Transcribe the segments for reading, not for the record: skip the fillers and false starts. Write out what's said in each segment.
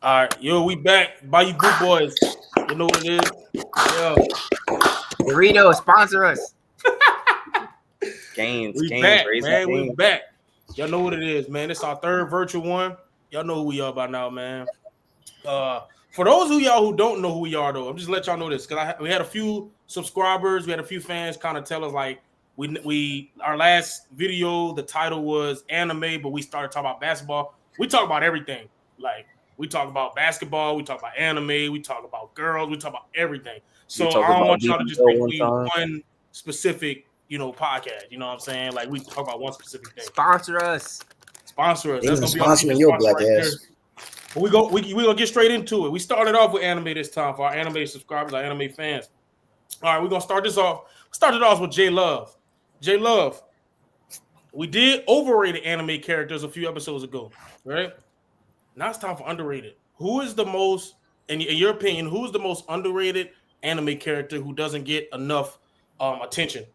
All right, yo, we back. By you good boys. You know what it is? Yo, Dorito, sponsor us. Gains, we back, raising man. We gains. back. Y'all know what it is, man. It's our third virtual one. Y'all know who we are by now, man. For those of y'all who don't know who we are, though, I'm just let y'all know this because we had a few subscribers, we had a few fans kind of tell us like we our last video, the title was anime, but we started talking about basketball. We talk about everything. Like we talk about basketball, we talk about anime, we talk about girls, we talk about everything. We So talked I don't about want y'all to just think BBL one we time. one specific, podcast. You know what I'm saying? Like we talk about one specific thing. Sponsor us. Sponsor us. They That's even gonna be our sponsoring your sponsor black right there. ass. But we gonna get straight into it. We started off with anime this time for our anime subscribers, our anime fans. All right, we're gonna start this off. Started off with J Love. J Love. We did overrated anime characters a few episodes ago, right? Now it's time for underrated. Who is the most, in your opinion, who is the most underrated anime character who doesn't get enough attention?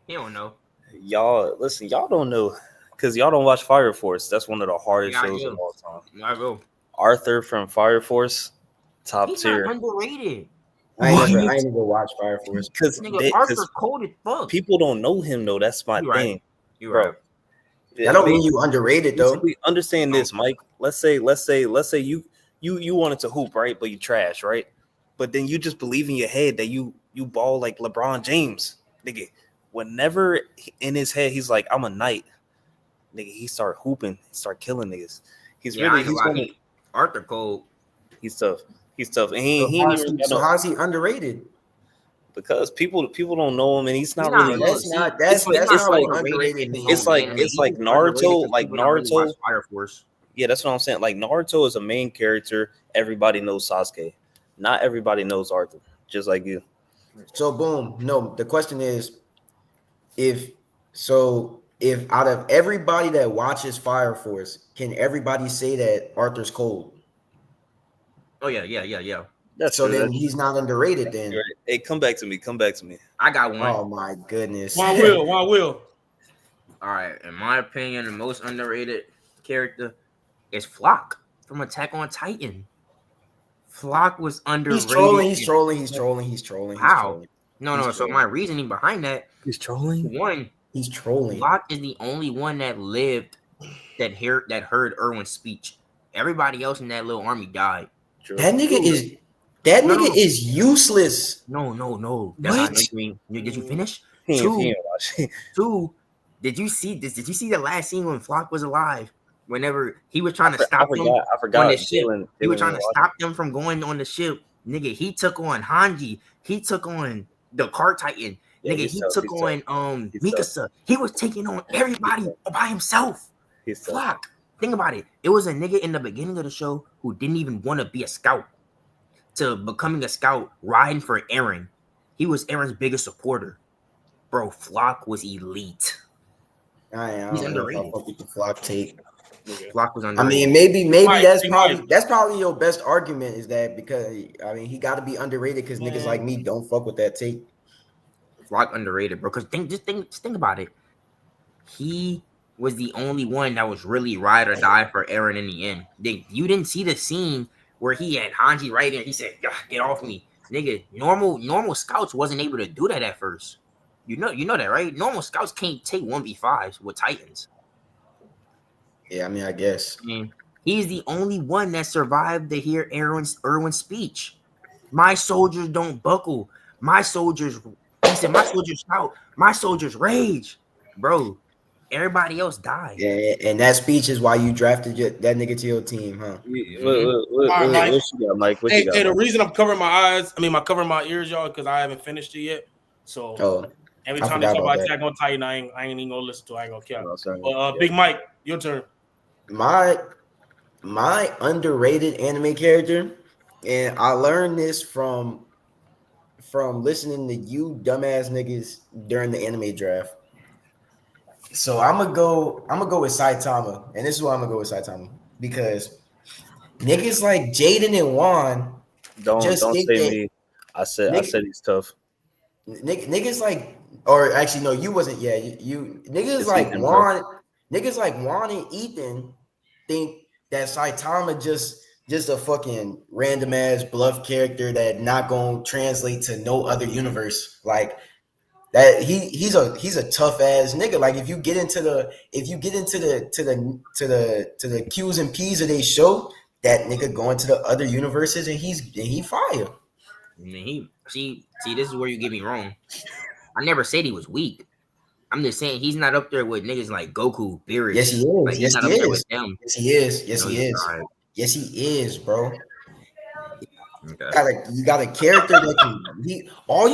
You don't know. Y'all, listen, y'all don't know because y'all don't watch Fire Force. That's one of the hardest Yeah, I shows do. of all time. I go. Arthur from Fire Force, top He's tier. not underrated. I ain't never go watch Fire Force. Because Nigga, Arthur cold as fuck. people don't know him though. That's my You right. thing, You bro. right. That don't mean you underrated though. Basically, understand this, Mike. Let's say you wanted to hoop, right? But you trash, right? But then you just believe in your head that you ball like LeBron James, nigga. Whenever in his head he's like, I'm a knight, nigga. He start hooping, start killing niggas. He's Yeah, really I ain't gonna lie. Arthur cold. he's tough. He's tough, and So how's he underrated? because people don't know him, and he's not not really. known. That's not It's not like what underrated means. it's like Naruto, like Naruto. Fire Force. Yeah, that's what I'm saying. Like Naruto is a main character. Everybody knows Sasuke. Not everybody knows Arthur. Just like you. So boom. No, the question is if out of everybody that watches Fire Force, can everybody say that Arthur's cold? Oh yeah. That's So true. then he's not underrated then. Right. Hey, come back to me. Come back to me. I got one. Oh my goodness. Why will? All right. In my opinion, the most underrated character is Flock from Attack on Titan. Flock was underrated. He's trolling. How? No. He's So trolling. my reasoning behind that, He's trolling. one, He's trolling. Flock is the only one that lived that heard Erwin's speech. Everybody else in that little army died. True. That nigga is useless. No. That's What? not mean. Did you finish? He Two. ain't watching. Two. Did you see this? Did you see the last scene when Flock was alive? Whenever he was trying to stop them I forgot. on the ship, he was Dylan trying to watching. stop them from going on the ship. Nigga, he took on Hanji. He took on the Car Titan. Yeah, Nigga, he's he tough, took he's on tough. He's Mikasa. He was taking on everybody by himself. He's tough. Flock. Think about it. It was a nigga in the beginning of the show who didn't even want to be a scout to becoming a scout, riding for Eren. He was Eren's biggest supporter. Bro, Flock was elite. I He's don't know if I underrated. fuck with the Flock take. Flock was I underrated. mean, maybe Mike, that's probably your best argument is that because I mean he got to be underrated because niggas like me don't fuck with that take. Flock underrated, bro. Because think about it. He was the only one that was really ride or die for Eren in the end. You didn't see the scene where he had Hanji right there. He said, "Get off me, nigga." Normal scouts wasn't able to do that at first. You know that, right? Normal scouts can't take 1v5s with Titans. Yeah, I mean, I guess. I mean, he's the only one that survived to hear Erwin's speech. My soldiers don't buckle. My soldiers, he said, my soldiers shout. My soldiers rage, bro. Everybody else died. Yeah, and that speech is why you drafted that nigga to your team, huh? Mike. What you got, Mike? What you got? Hey, the reason I'm covering my eyes, covering my ears, y'all, because I haven't finished it yet. So every time they talk about Attack on Titan, I ain't even gonna listen to it. I ain't gonna care. But Big Mike, your turn. My underrated anime character, and I learned this from listening to you dumbass niggas during the anime draft. So I'm gonna go with Saitama, and this is why I'm gonna go with Saitama because niggas like Jaden and Juan Don't think say that, me. I said he's tough. Niggas like, or actually no, you wasn't. Yeah, you niggas It's like Ethan, Juan, niggas like Juan and Ethan think that Saitama just just a fucking random ass bluff character that not gonna translate to no other universe. Like that, he's a tough ass nigga. Like if you get into the Q's and P's of they show, that nigga going to the other universes and he fire. I mean, see, this is where you get me wrong. I never said he was weak. I'm just saying he's not up there with niggas like Goku, Beerus. Yes, he is. Like, he's Yes, not he up there is. with them. Yes, he is. Yes, No, he he's is. not. Yes, he is, bro. Okay. You got a character that can. All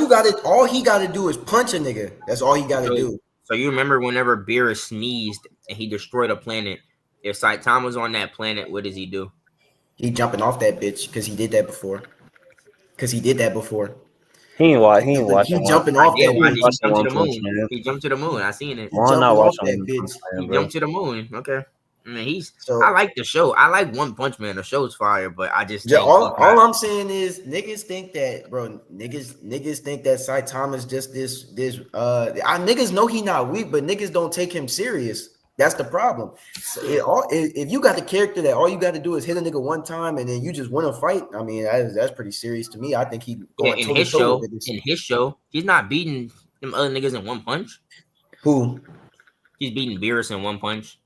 he gotta do is punch a nigga. That's all he gotta do. So you remember whenever Beerus sneezed and he destroyed a planet? If Saitama was on that planet, what does he do? He jumping off that bitch because he did that before. He ain't watching. He jumping off that He bitch. jumped to the moon. He jumped to the moon. I seen it. He jumping not off watching that bitch. He jumped to the moon. Okay. I mean, So I like the show. I like One Punch Man. The show's fire, but I just all I'm saying is niggas think that, bro. Niggas think that Saitama's just this. Niggas know he not weak, but niggas don't take him serious. That's the problem. So if you got the character that all you got to do is hit a nigga one time and then you just win a fight, I mean that's pretty serious to me. I think he going in his show, he's not beating them other niggas in one punch. Who? He's beating Beerus in one punch.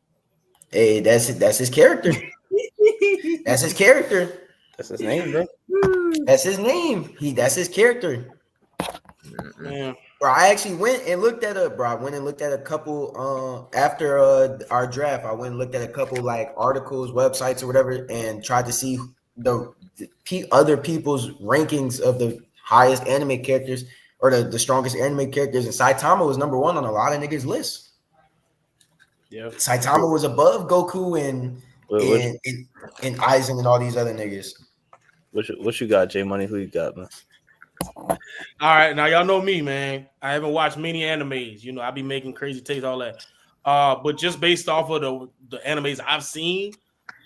Hey, that's his character. That's his character. That's his name, bro. That's his name. That's his character. Yeah. Bro, I actually went and looked at a couple after our draft. I went and looked at a couple like articles, websites, or whatever, and tried to see the other people's rankings of the highest anime characters or the strongest anime characters. And Saitama was number one on a lot of niggas' lists. Yeah, Saitama was above Goku and Aizen and all these other niggas. What you got, J Money? Who you got, man? All right, now y'all know me, man. I haven't watched many animes. You know, I be making crazy takes, all that. But just based off of the animes I've seen,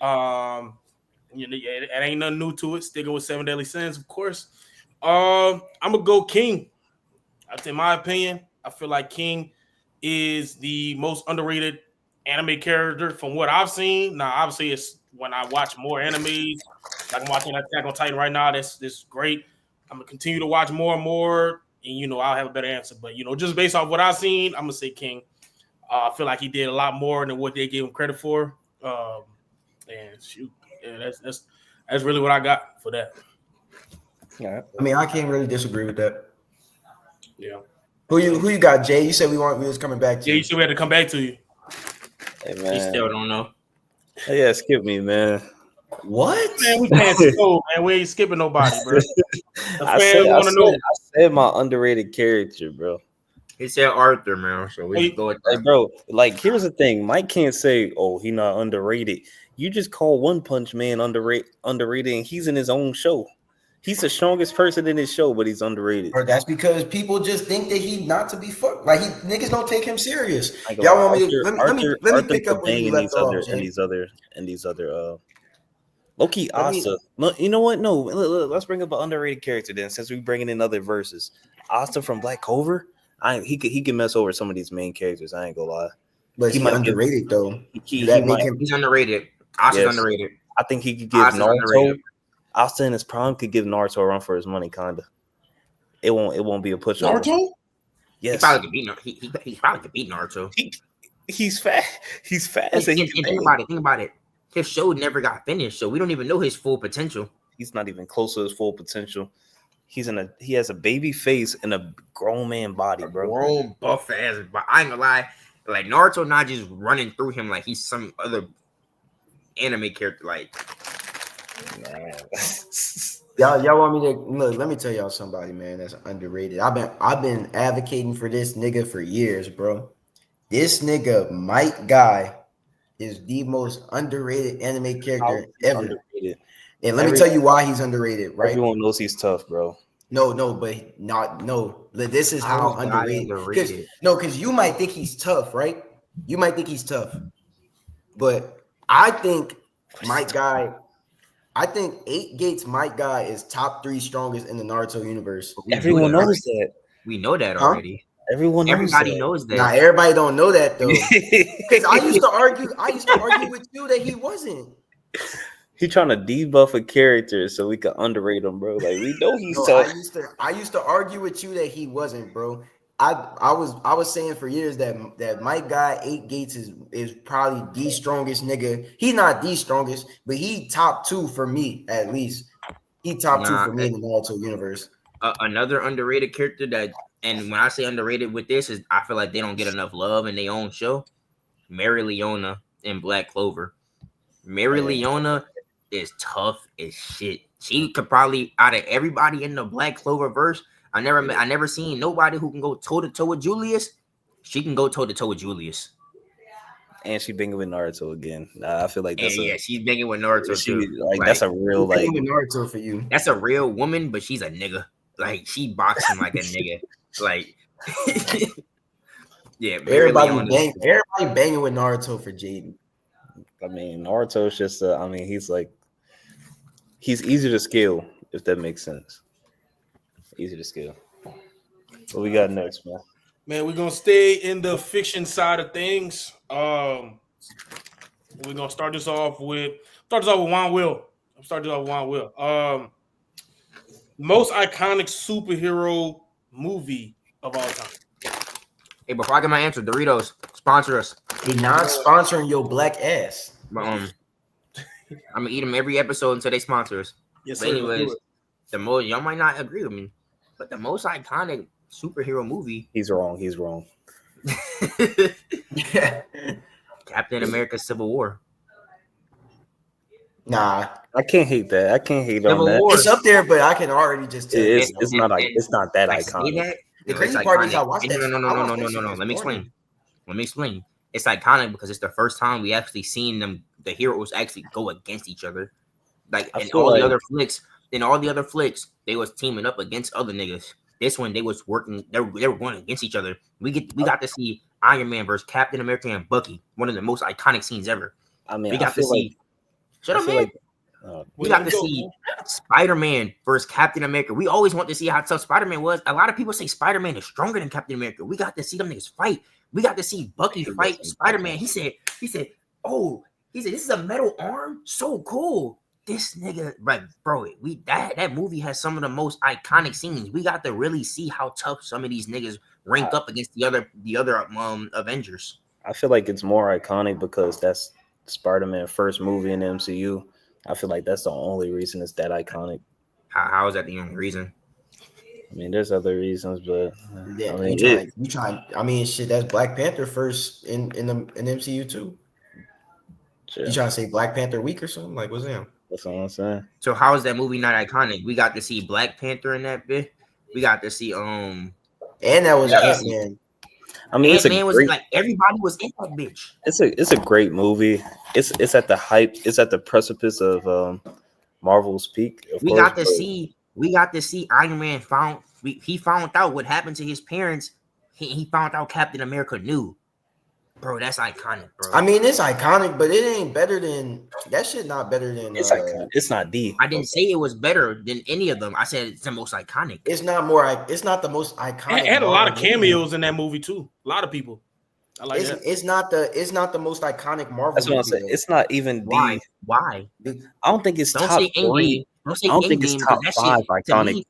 you know, it ain't nothing new to it. Sticking with Seven Deadly Sins, of course. I'm gonna go King. In my opinion, I feel like King is the most underrated anime character from what I've seen. Now, obviously, it's when I watch more animes, like I'm watching Attack on Titan right now. That's great. I'm gonna continue to watch more and more, and you know I'll have a better answer. But you know, just based off what I've seen, I'm gonna say King. I feel like he did a lot more than what they gave him credit for. And shoot, yeah, that's really what I got for that. Yeah, I mean, I can't really disagree with that. Yeah. Who you got, Jay? You said we was coming back to Yeah, you. you said we had to come back to you. hey He man. still don't know. Yeah, skip me, man. What? Man, we can't go, man. We ain't skipping nobody, bro. I said my underrated character, bro. He said Arthur, man. So we go with Hey, that. bro, like here's the thing. Mike can't say, "Oh, he not underrated." You just call One Punch Man underrated, and he's in his own show. He's the strongest person in his show, but he's underrated. Bro, that's because people just think that he not to be fucked. Like niggas don't take him serious. Like, Y'all want me to Arthur, let me pick up where you left off, Jay. and these other Loki Let me- Asta. No, you know what? No, let's bring up an underrated character then. Since we bringing in other verses, Asta from Black Clover. He can mess over some of these main characters. I ain't gonna lie. But he's might underrated though. He That make might- him He's underrated. Asta's Yes. underrated. I think he could give Asta's Naruto. underrated. Asta in his prime could give Naruto a run for his money, kinda. It won't be a pushover. Naruto? He Yes, probably could beat he probably could beat Naruto. he's fast. He's fast. And And think about it. His show never got finished, so we don't even know his full potential. he's not even close to his full potential. He has a baby face and a grown man body, bro. Grown buff ass, but I ain't gonna lie. Like Naruto not just running through him like he's some other anime character. Like y'all want me to look? Let me tell y'all somebody, man, that's underrated. I've been advocating for this nigga for years, bro. This nigga Mike Guy is the most underrated anime character ever. Underrated. And let me tell you why he's underrated, right? Everyone knows he's tough, bro. No, but not no. This is how underrated. Because you might think he's tough, right? You might think he's tough, but I think Mike Guy. I think 8 Gates Mike Guy is top 3 strongest in the Naruto universe. Everyone knows that. We know that Huh? already. Everybody knows that. Now everybody don't know that though. Because I used to argue with you that he wasn't. He trying to debuff a character so we can underrate him, bro. Like we know he's No, tough. I used to argue with you that he wasn't, bro. I was saying for years that my guy 8 Gates is probably the strongest nigga. He's not the strongest, but he top 2 for me at least. He top 2 for me in the Naruto universe. Another underrated character that, and when I say underrated with this, is I feel like they don't get enough love in their own show. Mary Leona in Black Clover. Mary Leona is tough as shit. She could probably, out of everybody in the Black Clover verse, I never seen nobody who can go toe to toe with Julius. She can go toe to toe with Julius. And she banging with Naruto again. I feel like that's she's banging with Naruto too. Like that's a real like Naruto for you. That's a real woman, but she's a nigga. Like she boxing like a nigga. Like yeah, everybody banging with Naruto for Jaden. I mean, Naruto's just he's easy to scale, if that makes sense. Easy to scale. What we got next, man? Man, we're gonna stay in the fiction side of things. We're gonna start this off with Juan Will. Most iconic superhero movie of all time. Hey, before I get my answer, Doritos sponsor us. They not sponsoring your black ass. But, I'm gonna eat them every episode until they sponsor us. Yes, but anyways, the most y'all might not agree with me, but the most iconic superhero movie. He's wrong. Captain America: Civil War. Nah, I can't hate that. I can't hate on that. It's up there, but I can already just tell. It's not that iconic. The crazy part is I watched that. No. Let me explain. It's iconic because it's the first time we actually seen the heroes actually go against each other. Like in all the other flicks, they was teaming up against other niggas. This one they was working. They were going against each other. We got to see Iron Man versus Captain America and Bucky. One of the most iconic scenes ever. I mean, we got to see. Shut up, man. We got to see Spider-Man versus Captain America. We always want to see how tough Spider-Man was. A lot of people say Spider-Man is stronger than Captain America. We got to see them niggas fight. We got to see Bucky fight Spider-Man. He said, this is a metal arm? So cool. This nigga, right, bro, that movie has some of the most iconic scenes. We got to really see how tough some of these niggas rank up against the other Avengers. I feel like it's more iconic because that's Spider-Man's first movie in the MCU. I feel like that's the only reason it's that iconic. How is that the only reason? I mean, there's other reasons, but yeah, shit, that's Black Panther first in the MCU too. Sure. You trying to say Black Panther week or something? Like, what's that? That's all I'm saying. So how is that movie not iconic? We got to see Black Panther in that bit. We got to see and that was Ant-Man. I mean, Ant-Man was like everybody was in that bitch. It's a great movie. It's at the hype. It's at the precipice of Marvel's peak. We got to see Iron Man he found out what happened to his parents. He found out Captain America knew. Bro, that's iconic, bro. I mean, it's iconic, but it ain't better than that shit. Not better than it's iconic. It's not deep. I didn't say it was better than any of them. I said it's the most iconic. It's not more. It's not the most iconic. It had a lot of cameos in that movie too. A lot of people. I like that. It's not the most iconic Marvel. That's what I'm saying. It's not even Why? I don't think it's top 3. I don't think it's top 5 iconic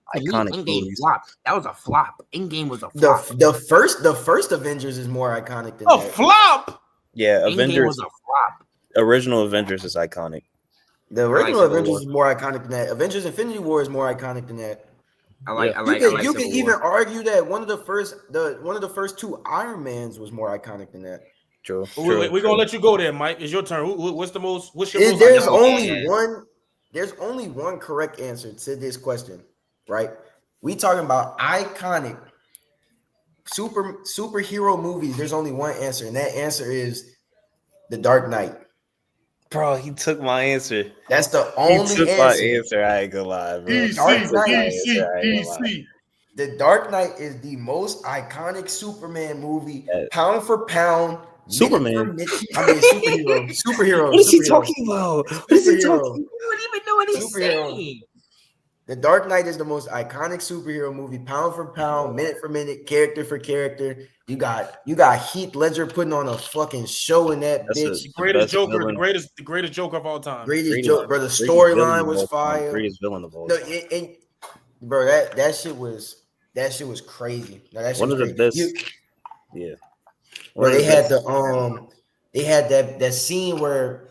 movies. Flopped. That was a flop. Endgame was a flop. The first Avengers is more iconic than that. Flop. Yeah, Endgame Avengers was a flop. Original Avengers is iconic. The original Avengers is more iconic than that. Avengers Infinity War is more iconic than that. You can even argue that one of the first 2 Iron Mans was more iconic than that. True. We're gonna let you go there, Mike. It's your turn. What's your most? There's only one correct answer to this question, right? We talking about iconic superhero movies. There's only one answer, and that answer is The Dark Knight. Bro, he took my answer. That's the only answer. My answer. I ain't gonna lie, bro. The Dark Knight is the most iconic Superman movie, pound for pound. Superman. Superhero. What is he talking about? What is he talking? You don't even know what he's saying. The Dark Knight is the most iconic superhero movie, pound for pound, minute for minute, character for character. You got Heath Ledger putting on a fucking show in that That's bitch. The the greatest best Joker, villain. the greatest Joker of all time. Greatest Greatest, joke, bro. The greatest villain storyline of was all time. fire. Greatest villain of all No, time. bro, that shit was crazy. No, that shit One was of the crazy. best. Yeah. One Bro, of they the had best. they had that scene where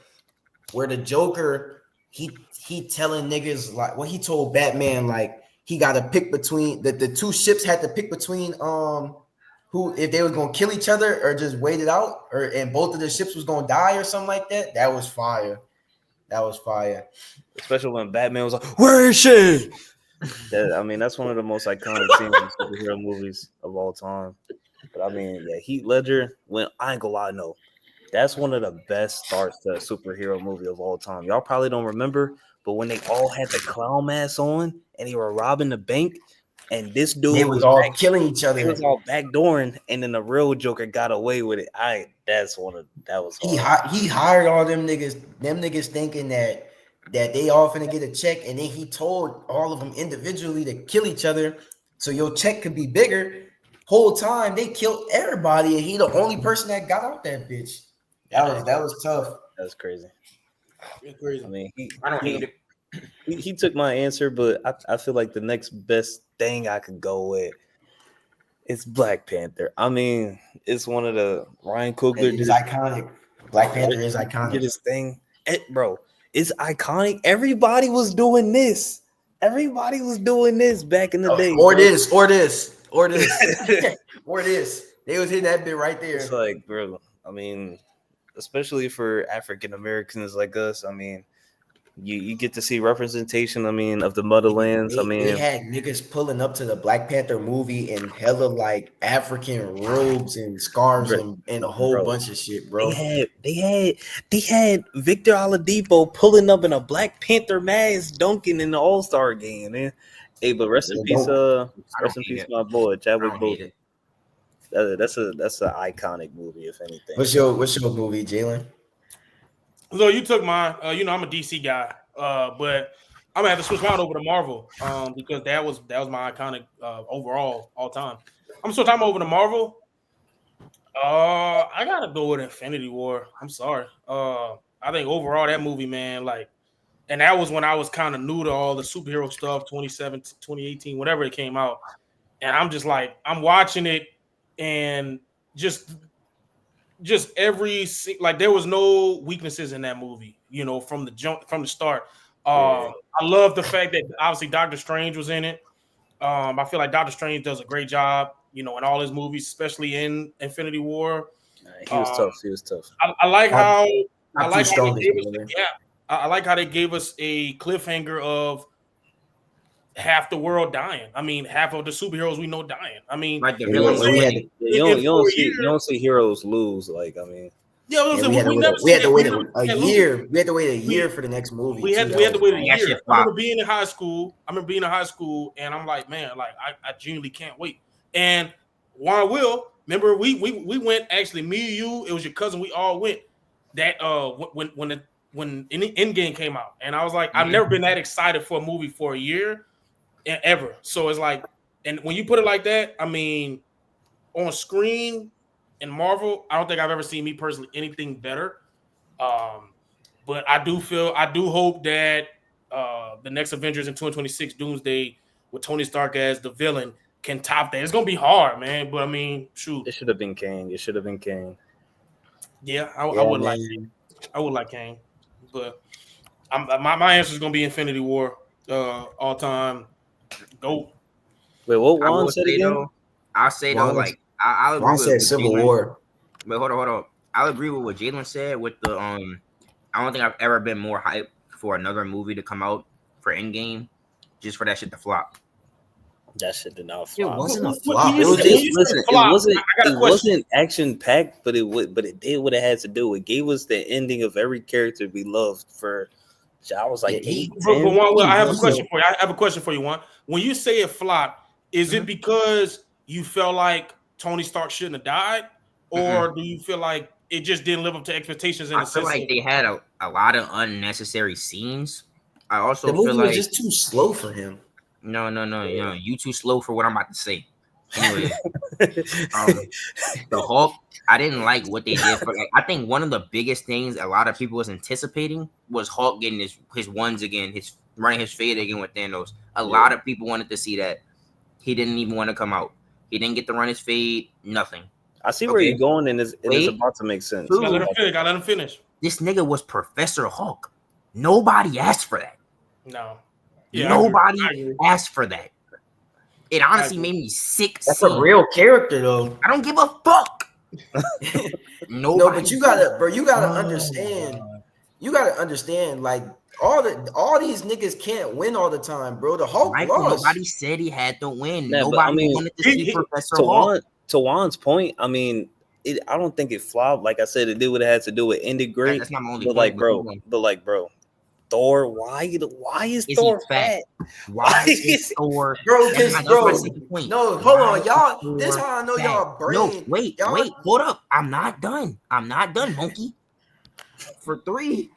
the Joker he telling niggas like what he told Batman like he got to pick between the two ships had to pick between who if they was gonna kill each other or just wait it out or and both of the ships was gonna die or something like that. That was fire. That was fire. Especially when Batman was like, "Where is she?" I mean, that's one of the most iconic scenes in superhero movies of all time. But I mean, yeah, Heath Ledger. When I ain't gonna lie, no, that's one of the best starts to a superhero movie of all time. Y'all probably don't remember, but when they all had the clown masks on and they were robbing the bank, and this They dude was was all back, killing each they other. was all backdooring, and then the real Joker got away with it. That was He hard. he hired all them niggas. Them niggas thinking that they all finna get a check, and then he told all of them individually to kill each other, so your check could be bigger. Whole time they killed everybody, and he the only person that got out that bitch. That was tough. That's crazy. It's I crazy. mean, I don't hate it. he took my answer, but I feel like the next best thing I could go with is Black Panther. I mean, it's one of the Ryan Coogler It did is iconic. Black Panther is iconic. his thing. Bro, it's iconic. Everybody was doing this. Everybody was doing this back in the day. Or bro. this, or this, or this, or this. They was hitting that bit right there. It's like, bro, I mean, especially for African Americans like us, I mean, you get to see representation, I mean, of the motherlands. I They mean, had niggas pulling up to the Black Panther movie in hella like African robes and scarves bro, and a whole bro, bunch of shit, they bro. had Victor Oladipo pulling up in a Black Panther mask dunking in the All-Star game, man. Hey, but rest in So peace, don't I rest don't in hate peace, it. my boy I Chadwick don't hate Boseman. it. That's an iconic movie, if anything. what's your movie, Jalen? So you took mine. You know I'm a DC guy, but I'm gonna have to switch mine over to Marvel, because that was my iconic overall all time. I'm still talking over to Marvel. I gotta go with Infinity War. I'm sorry. I think overall that movie, man, like, and that was when I was kind of new to all the superhero stuff, 2017, 2018, whatever it came out, and I'm just like, I'm watching it, and just like there was no weaknesses in that movie, you know, from the start. Yeah. I love the fact that obviously Doctor Strange was in it. I feel like Doctor Strange does a great job, you know, in all his movies, especially in Infinity War. He was Um, tough. He was tough. I like Not, how not too strong they this gave us movie. I like how they gave us a cliffhanger of half the world dying. I mean, half of the superheroes we know dying. I mean, Like the you know what I'm villains And we had saying? to, winning. Yeah, In 4 you years, don't see heroes lose. Like, I mean, yeah, and we never we seen had that. to We wait never a seen that losing. year. We had to wait a year for the next movie We too. had That to was wait a That year. shit I remember flop. being in high school. And I'm like, man, like I genuinely can't wait. And Juan Will, remember we went actually, me, you, it was your cousin, we all went that when Endgame came out, and I was like, I've never been that excited for a movie for a year ever. So it's like, and when you put it like that, I mean, on screen in Marvel, I don't think I've ever seen me personally anything better. Um, but I do hope that the next Avengers in 2026 Doomsday with Tony Stark as the villain can top that. It's gonna be hard, man. But I mean, shoot, it should have been Kang. It should have been Kang. yeah, I yeah, would like man. I would like Kang, but my answer is gonna be Infinity War, all time go. Wait, what I Juan will said say again? though, I'll say though, Juan, like I'll agree Juan with said what Civil Jalen. War. But hold on. I'll agree with what Jalen said with the I don't think I've ever been more hyped for another movie to come out for Endgame, just for that shit to flop. That shit did not It flop. wasn't a When flop. It you was say, when just you say Listen, flop, I got a it question. wasn't action packed, but it did what it had to do. It gave us the ending of every character we loved for. I was like yeah, 8, But 10. Juan, he I have a wasn't. question for you. I have a question for you, Juan. When you say it flopped, is it because you felt like Tony Stark shouldn't have died, or do you feel like it just didn't live up to expectations in I the feel sense like of they had a lot of unnecessary scenes. I The also feel movie was like just too slow for him. No. You too slow for what I'm about to say. Anyway, the Hulk. I didn't like what they did for. Like, I think one of the biggest things a lot of people was anticipating was Hulk getting his ones again, his running his fade again with Thanos. A lot of people wanted to see that. He didn't even want to come out. He didn't get to run his fade. Nothing. I see where you're going, and it's about to make sense. Gotta let him finish. This nigga was Professor Hulk. Nobody asked for that. No. Yeah, nobody asked for that. It honestly made me sick. That's a real character, though. I don't give a fuck. No, but you gotta understand. You gotta understand, like all these niggas can't win all the time, bro. The Hulk lost. Nobody said he had to win. Yeah, nobody wanted to see Professor Hulk. To Juan's point, I mean, I don't think it flopped. Like I said, it did what it had to do. It ended great. That's not my only point. But bro, Thor, why is Thor fat? Why is Thor? Bro, no, hold on, y'all. This is how I know y'all brain. No, wait, hold up. I'm not done, monkey. For three,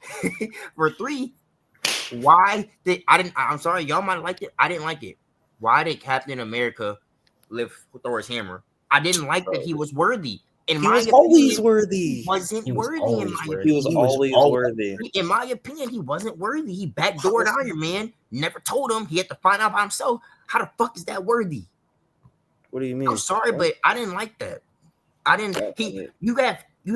why did I'm sorry, y'all might have liked it. I didn't like it. Why did Captain America lift Thor's hammer? I didn't like that he was worthy. He was always worthy. He wasn't worthy in my opinion. He was always worthy. In my opinion, he wasn't worthy. He backdoored Iron Man. Never told him. He had to find out by himself. How the fuck is that worthy? What do you mean? I'm sorry, but I didn't like that. I didn't. You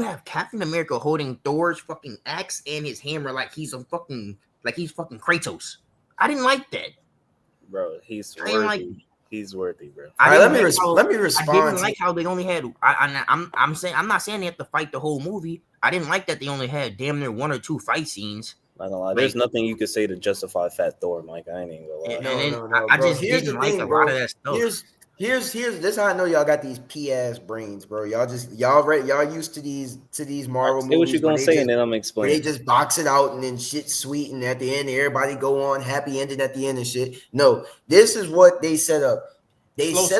have Captain America holding Thor's fucking axe and his hammer like he's fucking Kratos. I didn't like that, bro. He's worthy. He's worthy, bro. Let me respond. I didn't like how they only had. I'm not saying they have to fight the whole movie. I didn't like that they only had damn near 1 or 2 fight scenes. I don't lie. There's nothing you could say to justify Fat Thor, Mike. I ain't even gonna lie. No, I just didn't like a lot of that stuff. Here's this is how I know y'all got these ass brains, bro. Y'all used to these Marvel movies. Say what you're gonna say, and then I'm explaining. They just box it out and then shit sweet, and at the end everybody go on happy ending at the end and shit. No, this is what they set up. They lost.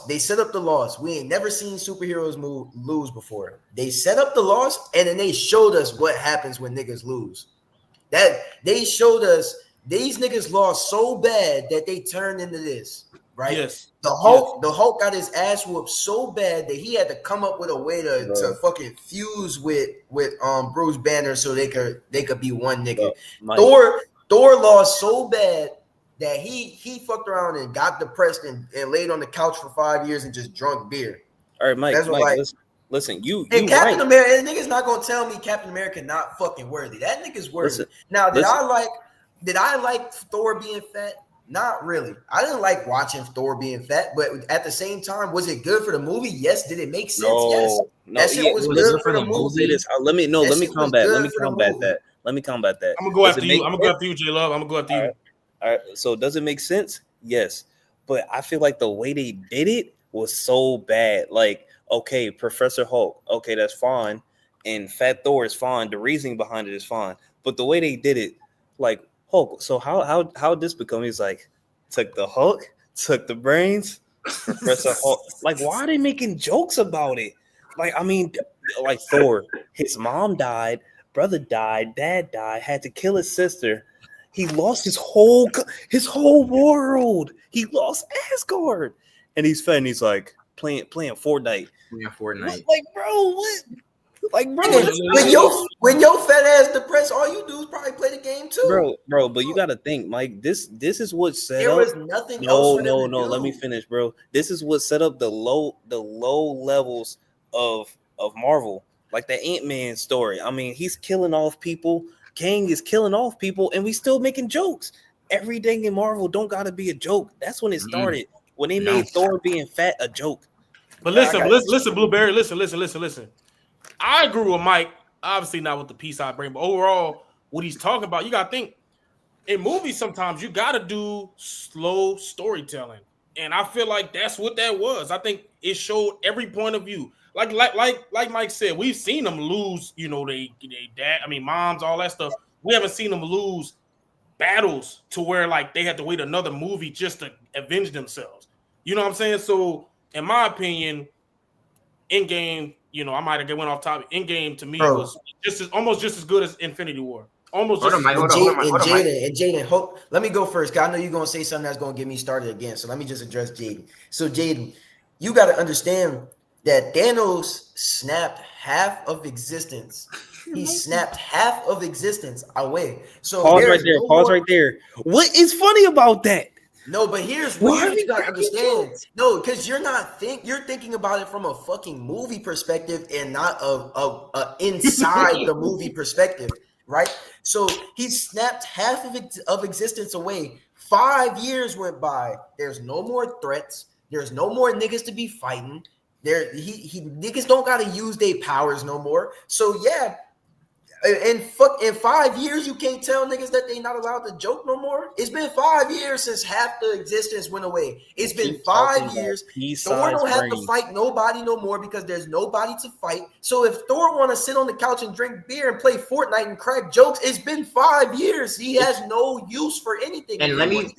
They set up the loss. We ain't never seen superheroes lose before. They set up the loss, and then they showed us what happens when niggas lose. That they showed us. These niggas lost so bad that they turned into this, right? Yes. The Hulk got his ass whooped so bad that he had to come up with a way to fucking fuse with Bruce Banner so they could be one nigga. Thor lost so bad that he fucked around and got depressed and laid on the couch for 5 years and just drunk beer. All right, Mike. Listen, you Captain America, and niggas not gonna tell me Captain America not fucking worthy. That nigga's worthy. Now, did I like Thor being fat? Not really. I didn't like watching Thor being fat, but at the same time, was it good for the movie? Yes. Did it make sense? Yes. That shit was good for the movie. Let me combat that. I'm gonna go after you. I'm gonna go after you, J Love. I'm gonna go after you. All right. So does it make sense? Yes. But I feel like the way they did it was so bad. Like, okay, Professor Hulk, okay, that's fine. And Fat Thor is fine. The reasoning behind it is fine. But the way they did it, like, Hulk. So how this become? He's like, took the Hulk, took the brains, Professor Hulk. Like, why are they making jokes about it? Like, I mean, like Thor, his mom died, brother died, dad died, had to kill his sister. He lost his whole world. He lost Asgard, and he's fat. And he's like playing Fortnite. Yeah, Fortnite. Like, bro, what? Like, bro, when your fat ass depressed, all you do is probably play the game too, bro. But you got to think, Mike. This is what set there up. Was nothing else. No. Let me finish, bro. This is what set up the low levels of Marvel, like the Ant-Man story. I mean, he's killing off people. Kang is killing off people, and we still making jokes. Everything in Marvel don't gotta be a joke. That's when it started. When they made Thor being fat a joke. But listen, Blueberry. Listen. I agree with Mike. Obviously not with the peace I bring, but overall, what he's talking about, you gotta think. In movies, sometimes you gotta do slow storytelling, and I feel like that's what that was. I think it showed every point of view. Like Mike said, we've seen them lose. You know, they dad. I mean, moms, all that stuff. We haven't seen them lose battles to where like they had to wait another movie just to avenge themselves. You know what I'm saying? So, in my opinion, Endgame. You know, I might have went off topic. Endgame to me was almost just as good as Infinity War. almost Hold just on, Mike. Hold on, Jaden, let me go first because I know you're gonna say something that's gonna get me started again. So let me just address Jaden. So Jaden, you got to understand that Thanos snapped half of existence. He snapped half of existence away. So Pause right there's there. no Pause more. right there. What is funny about that? No, but here's Why what are you we gotta cracking understand. jokes? No, because you're thinking about it from a fucking movie perspective and not a inside the movie perspective, right? So he snapped half of existence away. 5 years went by. There's no more threats. There's no more niggas to be fighting. He niggas don't gotta use their powers no more. So yeah, in 5 years, you can't tell niggas that they not allowed to joke no more. It's been 5 years since half the existence went away. It's been 5 years. Thor don't have to fight nobody no more because there's nobody to fight. So if Thor want to sit on the couch and drink beer and play Fortnite and crack jokes, it's been 5 years. He has no use for anything. And let me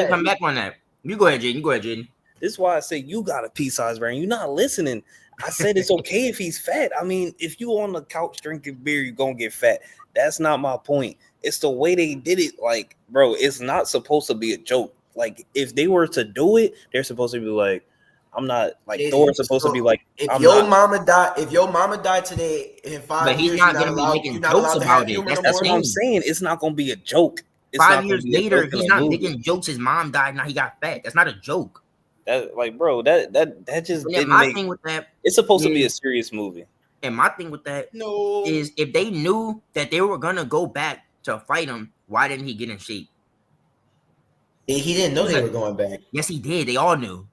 come back on that. You go ahead, Jaden. This is why I say you got a pea-sized brain. You're not listening. I said it's okay if he's fat. I mean, if you on the couch drinking beer, you're gonna get fat. That's not my point. It's the way they did it. Like, bro, it's not supposed to be a joke. Like, if they were to do it, they're supposed to be like, I'm not like Thor's supposed to be like, if your mama died today in 5 years, he's not gonna be making jokes about it. That's what I'm saying. It's not gonna be a joke. It's 5 years later, he's not making jokes. His mom died. Now he got fat. That's not a joke. That, like, bro, that just didn't make. Thing with that, it's supposed to be a serious movie. And my thing with that is if they knew that they were gonna go back to fight him, why didn't he get in shape? He didn't know they were going back. Yes, he did. They all knew.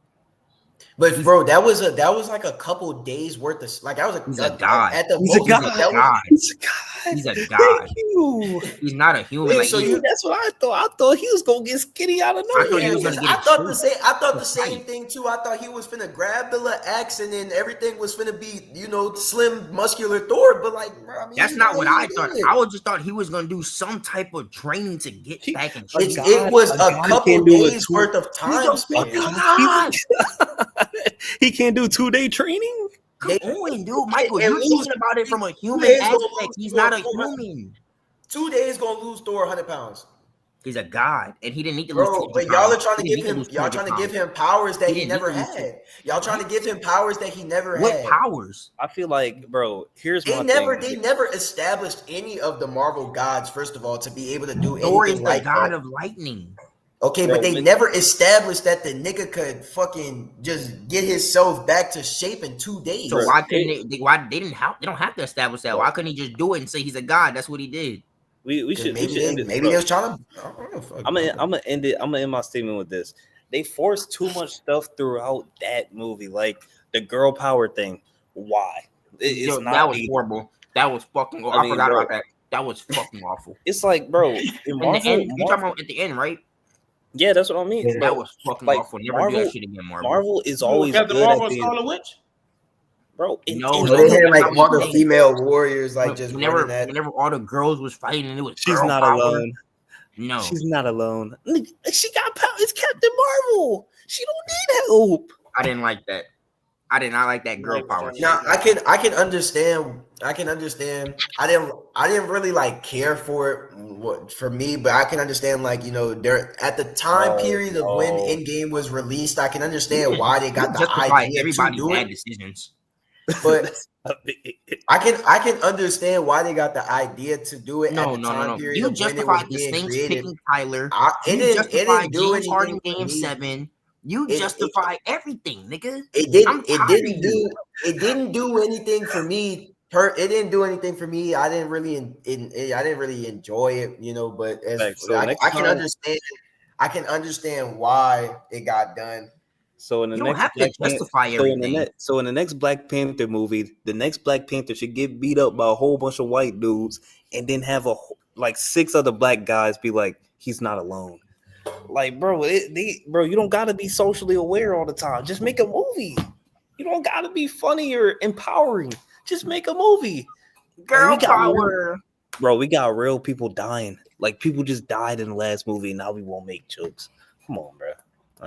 But bro, that was like a couple days worth of like that was he's a god. He's a god. He's a god. Thank you. He's not a human. Yeah, like so that's what I thought. I thought he was gonna get skinny out of nowhere. I thought the same thing too. I thought he was finna grab the little axe and then everything was finna be, slim, muscular Thor. But like, bro, I mean, that's not what I thought. I just thought he was gonna do some type of training to get back in shape. It was a couple days worth of time span. He can't do 2-day training. Come on, dude, Michael. You're thinking about it from a human aspect. He's not a human. 2 days gonna lose Thor 100 pounds. He's a god, and he didn't need to lose. Bro, but y'all are trying to give him. Y'all trying to give him powers that he never had. Y'all trying to give him powers that he never had. What powers? I feel like, bro. Here's my thing. They never established any of the Marvel gods. First of all, to be able to do Thor anything is like the god that. of lightning. Okay, but they never established that the nigga could fucking just get himself back to shape in 2 days. So why couldn't they? Why they didn't have? They don't have to establish that. Why couldn't he just do it and say he's a god? That's what he did. We should maybe they was trying to. I'm gonna end it. I'm gonna end my statement with this. They forced too much stuff throughout that movie, like the girl power thing. Why? That was horrible. That was fucking. I forgot about that. That was fucking awful. It's like, bro, in the end, you talking about at the end, right? Yeah, that's what I mean. Yeah, that was fucking awful. Never do that shit again, Marvel. Marvel is always Captain good Marvel at being... Scarlet Witch. Bro, they had like all the female warriors like just whenever all the girls was fighting and it was she's not alone. No, she's not alone. She got power. It's Captain Marvel. She don't need help. I didn't like that. I did not like that girl power. Now I can understand. I didn't really like care for it for me, but I can understand there at the time period of when Endgame was released. I can understand why they got the idea everybody to do bad it. Decisions. But I can understand why they got the idea to do it at the time period. You justified the Saints picking Tyler. It didn't do James Harden anything Game 7. You justify everything, nigga. It didn't do anything for me. It didn't do anything for me. I didn't really enjoy it, But I can understand why it got done. So in the next Black Panther movie, the next Black Panther should get beat up by a whole bunch of white dudes, and then have 6 other black guys be like, he's not alone. Like, bro, you don't gotta be socially aware all the time. Just make a movie. You don't gotta be funny or empowering. Just make a movie. Girl power. Bro, we got real people dying. Like, people just died in the last movie, and now we won't make jokes. Come on, bro.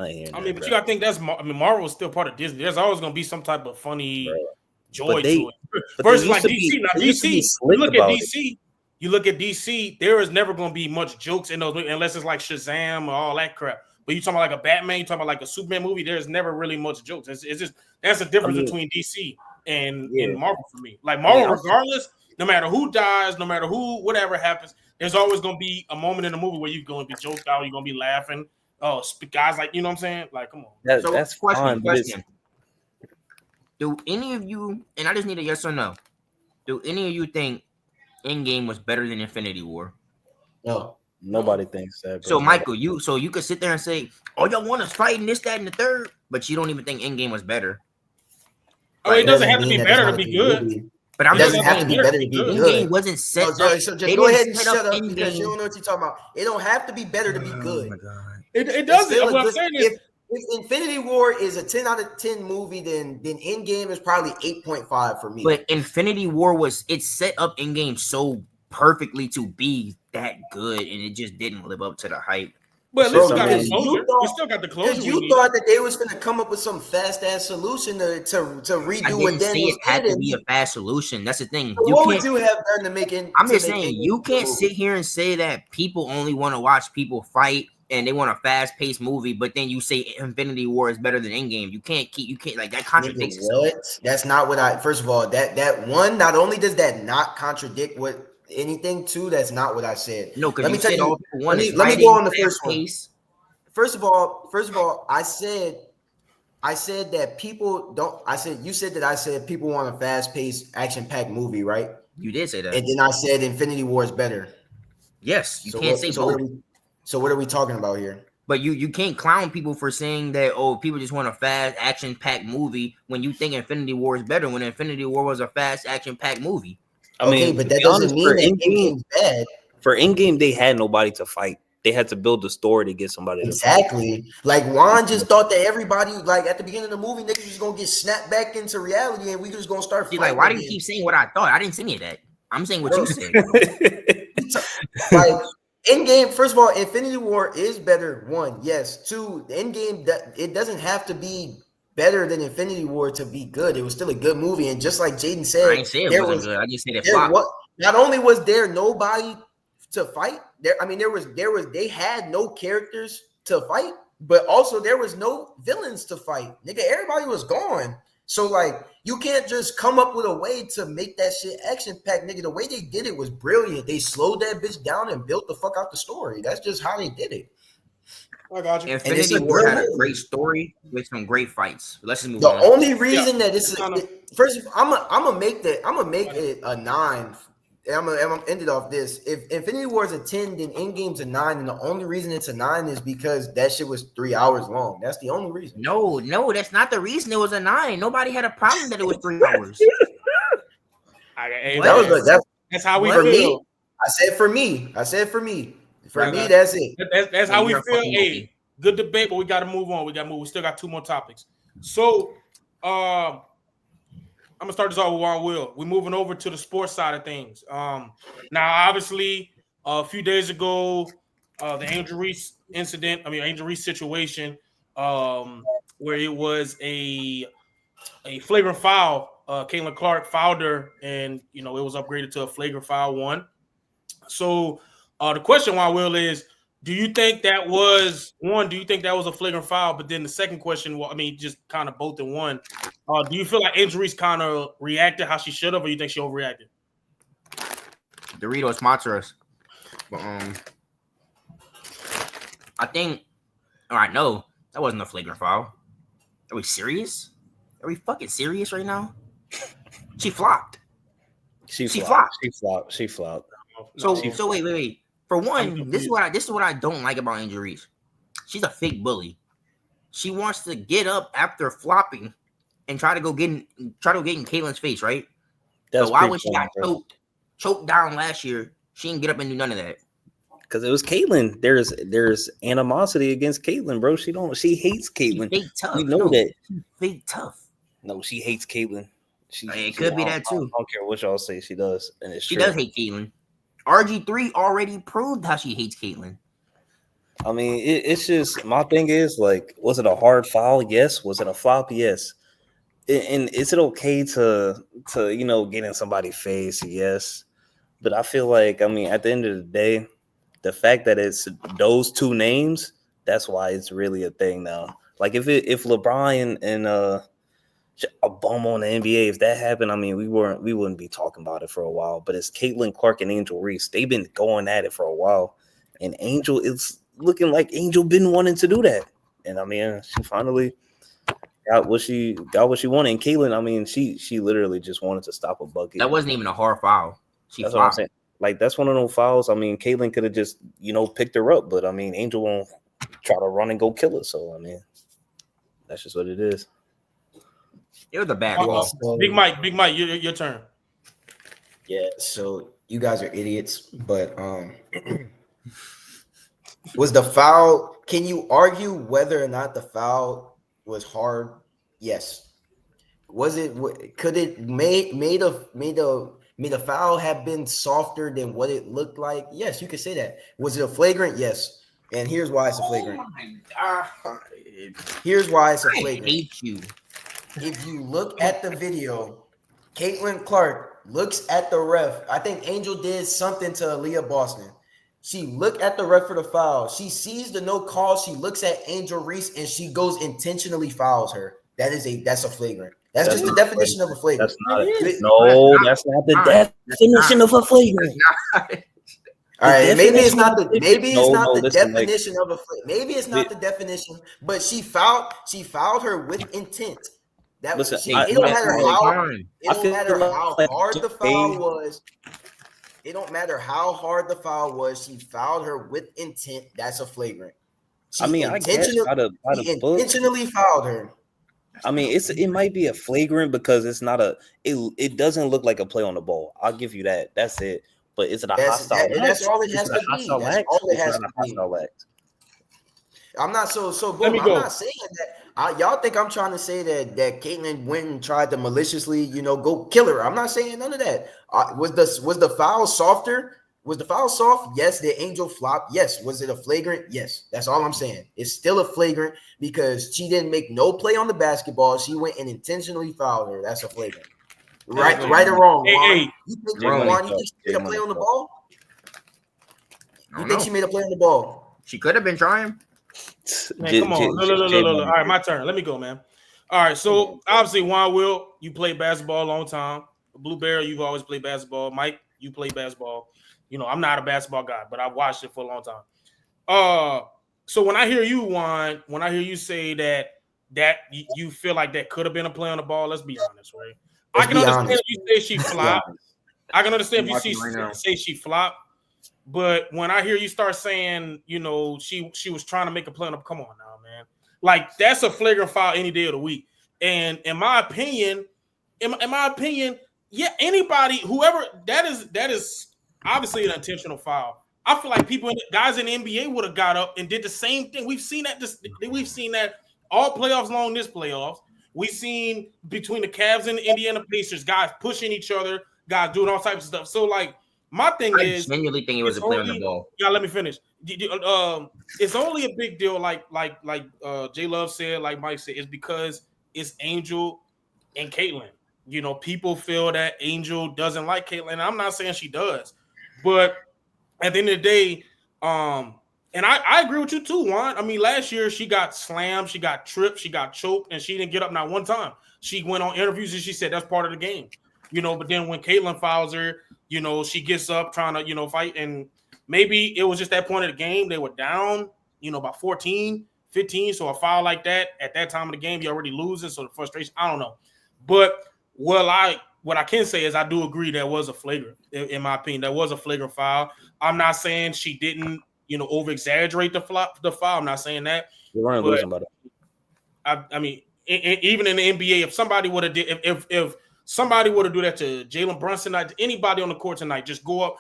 You gotta think Marvel is still part of Disney. There's always gonna be some type of funny joy to it. Versus like DC. Now DC, look at DC. you look at DC, there is never going to be much jokes in those movies unless it's like Shazam or all that crap. But you talking about like a Batman, you talking about like a Superman movie, there's never really much jokes. It's just that's the difference between DC and Marvel for me. Like Marvel, regardless, no matter who dies, no matter who, whatever happens, there's always going to be a moment in the movie where you're going to be joked out, you're going to be laughing. Oh, guys, like, you know what I'm saying? Like, come on. That's question. Do any of you, and I just need a yes or no, do any of you think Endgame was better than Infinity War? No. Nobody thinks that. So Michael, you could sit there and say, "Oh, y'all want us fighting this, that, and the third," but you don't even think Endgame was better. Oh, it doesn't have to be better to be good. Movie. But I'm just have to be better to be good. Endgame wasn't set up. So just go ahead and shut up because you don't know what you're talking about. It don't have to be better to be good. Oh my God. It doesn't. What I'm saying is, if Infinity War is a 10 out of 10 movie, then Endgame is probably 8.5 for me. But Infinity War it's set up Endgame so perfectly to be that good, and it just didn't live up to the hype. But at least we got the closure. We still got the closure. Because you thought that they was going to come up with some fast ass solution to redo what Daniel had to be a fast solution. That's the thing. So what would you have done to make it? I'm just saying you can't sit here and say that people only want to watch people fight and they want a fast paced movie, but then you say Infinity War is better than Endgame. You can't like that contradicts itself. That's not what I. First of all, that one not only does that not contradict what. Anything too, that's not what I said. No, because let me tell you. Let me go on the first one. First of all, I said that people don't. You said that I said people want a fast-paced, action-packed movie, right? You did say that, and then I said Infinity War is better. Yes, you can't say both. So what are we talking about here? But you can't clown people for saying that, oh, people just want a fast, action-packed movie when you think Infinity War is better when Infinity War was a fast, action-packed movie. I mean, but that doesn't mean that Endgame's bad. For Endgame, they had nobody to fight. They had to build the story to get somebody. Exactly. Like Juan just thought that everybody, like at the beginning of the movie, niggas was gonna get snapped back into reality, and we just gonna start fighting. Like, why do you keep saying what I thought? I didn't say any of that. I'm saying what you said. Like Endgame. First of all, Infinity War is better. One, yes. Two, Endgame. It doesn't have to be better than Infinity War to be good. It was still a good movie, and just like Jaden said, I didn't say it wasn't good. I just said it flopped. Not only was there nobody to fight, they had no characters to fight, but also there was no villains to fight. Nigga, everybody was gone. So like, you can't just come up with a way to make that shit action packed, nigga. The way they did it was brilliant. They slowed that bitch down and built the fuck out the story. That's just how they did it. I got you. Infinity War had a great story with some great fights. Let's just move on. The only reason that this is first, I'm gonna make it a 9. I'm gonna end it off this. If Infinity War is a 10, then Endgame's a 9, and the only reason it's a 9 is because that shit was 3 hours long. That's the only reason. No, that's not the reason it was a 9. Nobody had a problem that it was 3 hours. That's how we feel. I said for me. For me, that's it. That's how we feel. Hey, good debate, but we got to move on. We still got 2 more topics. So, I'm gonna start this off with Juan Will. We're moving over to the sports side of things. Now, obviously, a few days ago, the Angel Reese situation, where it was a flagrant foul. Caitlyn Clark fouled her, and it was upgraded to a flagrant foul 1. So. The question, Juan Will, is: do you think that was a flagrant foul? But then the second question, just kind of both in one. Do you feel like Reese kind of reacted how she should have, or you think she overreacted? Doritos sponsor us. But, no, that wasn't a flagrant foul. Are we serious? Are we fucking serious right now? She flopped. She flopped. So wait. For one, this is what I don't like about Angel Reese. She's a fake bully. She wants to get up after flopping and try to go get in Caitlyn's face, right? So why when she got choked down last year, she didn't get up and do none of that? Because it was Caitlyn. There's animosity against Caitlyn, bro. She hates Caitlyn. She's fake tough. We know that. She's fake tough. No, she hates Caitlyn. It could be that too. I don't care what y'all say. She does, and it's she true. does hate Caitlyn. RG3 already proved how she hates Caitlyn. I mean, it's just my thing is like, was it a hard foul? Yes. Was it a flop? Yes. And is it okay to get in somebody's face? Yes. But I feel like, I mean, at the end of the day, the fact that it's those two names, that's why it's really a thing now. Like if LeBron and a bum on the NBA, if that happened, I mean, we wouldn't be talking about it for a while. But it's Caitlyn Clark and Angel Reese. They've been going at it for a while, and Angel is looking like Angel been wanting to do that. And I mean, she finally got what she wanted. And Caitlyn, I mean, she literally just wanted to stop a bucket. That wasn't even a hard foul. That's what I'm saying. Like that's one of those fouls. I mean, Caitlyn could have just picked her up, but I mean, Angel won't try to run and go kill her. So I mean, that's just what it is. It was a bad call. Big Mike, your turn. Yeah, so you guys are idiots, but was the foul? Can you argue whether or not the foul was hard? Yes. Was it? Could it made a foul have been softer than what it looked like? Yes, you could say that. Was it a flagrant? Yes. And here's why it's a flagrant. Oh my God. Here's why it's a I flagrant. hate you. If you look at the video, Caitlyn Clark looks at the ref. I think Angel did something to Aaliyah Boston. She looked at the ref for the foul. She sees the no call. She looks at Angel Reese and she goes intentionally fouls her. That's a flagrant. That's just the definition of a flagrant. That's not the definition of a flagrant. All right, maybe it's not the definition of a flagrant. Maybe it's not the definition, but she fouled her with intent. It don't matter how hard the foul was. It don't matter how hard the foul was. She fouled her with intent. That's a flagrant. Intentionally fouled her. I mean, it might be a flagrant because it's not it doesn't look like a play on the ball. I'll give you that. That's it. But is it a hostile act? That's all it has to be. That's all it has to be. I'm not so boom. I'm not saying that. Y'all think I'm trying to say that Caitlyn went and tried to maliciously, go kill her. I'm not saying none of that. Was the foul softer? Was the foul soft? Yes. Did Angel flop? Yes. Was it a flagrant? Yes. That's all I'm saying. It's still a flagrant because she didn't make no play on the basketball. She went and intentionally fouled her. That's a flagrant. Right or wrong? Hey, you think she made a play on the ball? You think she made a play on the ball? She could have been trying. Man, come on. No. All right, my turn. Let me go, man. All right, so obviously, Juan Will, you played basketball a long time. Blueberry, you've always played basketball. Mike, you play basketball. I'm not a basketball guy, but I've watched it for a long time. So when I hear you, Juan, when I hear you say that you feel like that could have been a play on the ball, let's be honest, right? I can understand if you say she flopped. I can understand if you say she flopped. But when I hear you start saying, she was trying to make a play on the, come on now, man. Like that's a flagrant foul any day of the week. And in my opinion, yeah, anybody, whoever that is obviously an intentional foul. I feel like guys in the NBA would have got up and did the same thing. We've seen that all playoffs long this playoffs. We've seen between the Cavs and the Indiana Pacers, guys pushing each other, guys doing all types of stuff. So, like, my thing is, I genuinely think it was a play on the ball. Yeah, let me finish. It's only a big deal, like J Love said, like Mike said, is because it's Angel and Caitlyn. People feel that Angel doesn't like Caitlyn. I'm not saying she does, but at the end of the day, and I agree with you too, Juan. I mean, last year she got slammed, she got tripped, she got choked, and she didn't get up not one time. She went on interviews and she said that's part of the game, But then when Caitlyn fouls her, she gets up trying to, fight, and maybe it was just that point of the game they were down, by 14, 15. So a foul like that at that time of the game, you're already losing. So the frustration, I don't know, but what I can say is I do agree there was a flagrant. In my opinion, there was a flagrant foul. I'm not saying she didn't, over exaggerate the foul. I'm not saying that. You're running losing about it. I mean, even in the NBA, if somebody would have if somebody would have do that to Jalen Brunson, to anybody on the court tonight, just go up.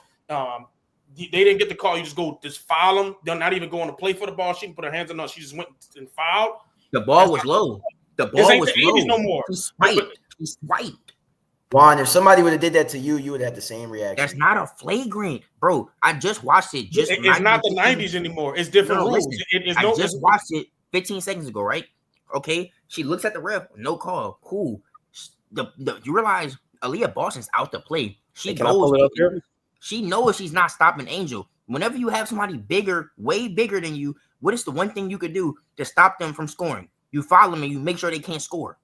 They didn't get the call. You just foul them. They're not even going to play for the ball. She didn't put her hands on. She just went and fouled. The ball was low. The ball was low. No more. He swiped. Juan, if somebody would have did that to you, you would have the same reaction. That's not a flagrant, bro. I just watched it. It's not the 90s ananymore. It's different rules. I just watched it 15 seconds ago, right? Okay. She looks at the ref. No call. Cool. You realize Aaliyah Boston's out to play. She goes. She knows she's not stopping Angel. Whenever you have somebody bigger, way bigger than you, what is the one thing you could do to stop them from scoring? You follow them and you make sure they can't score.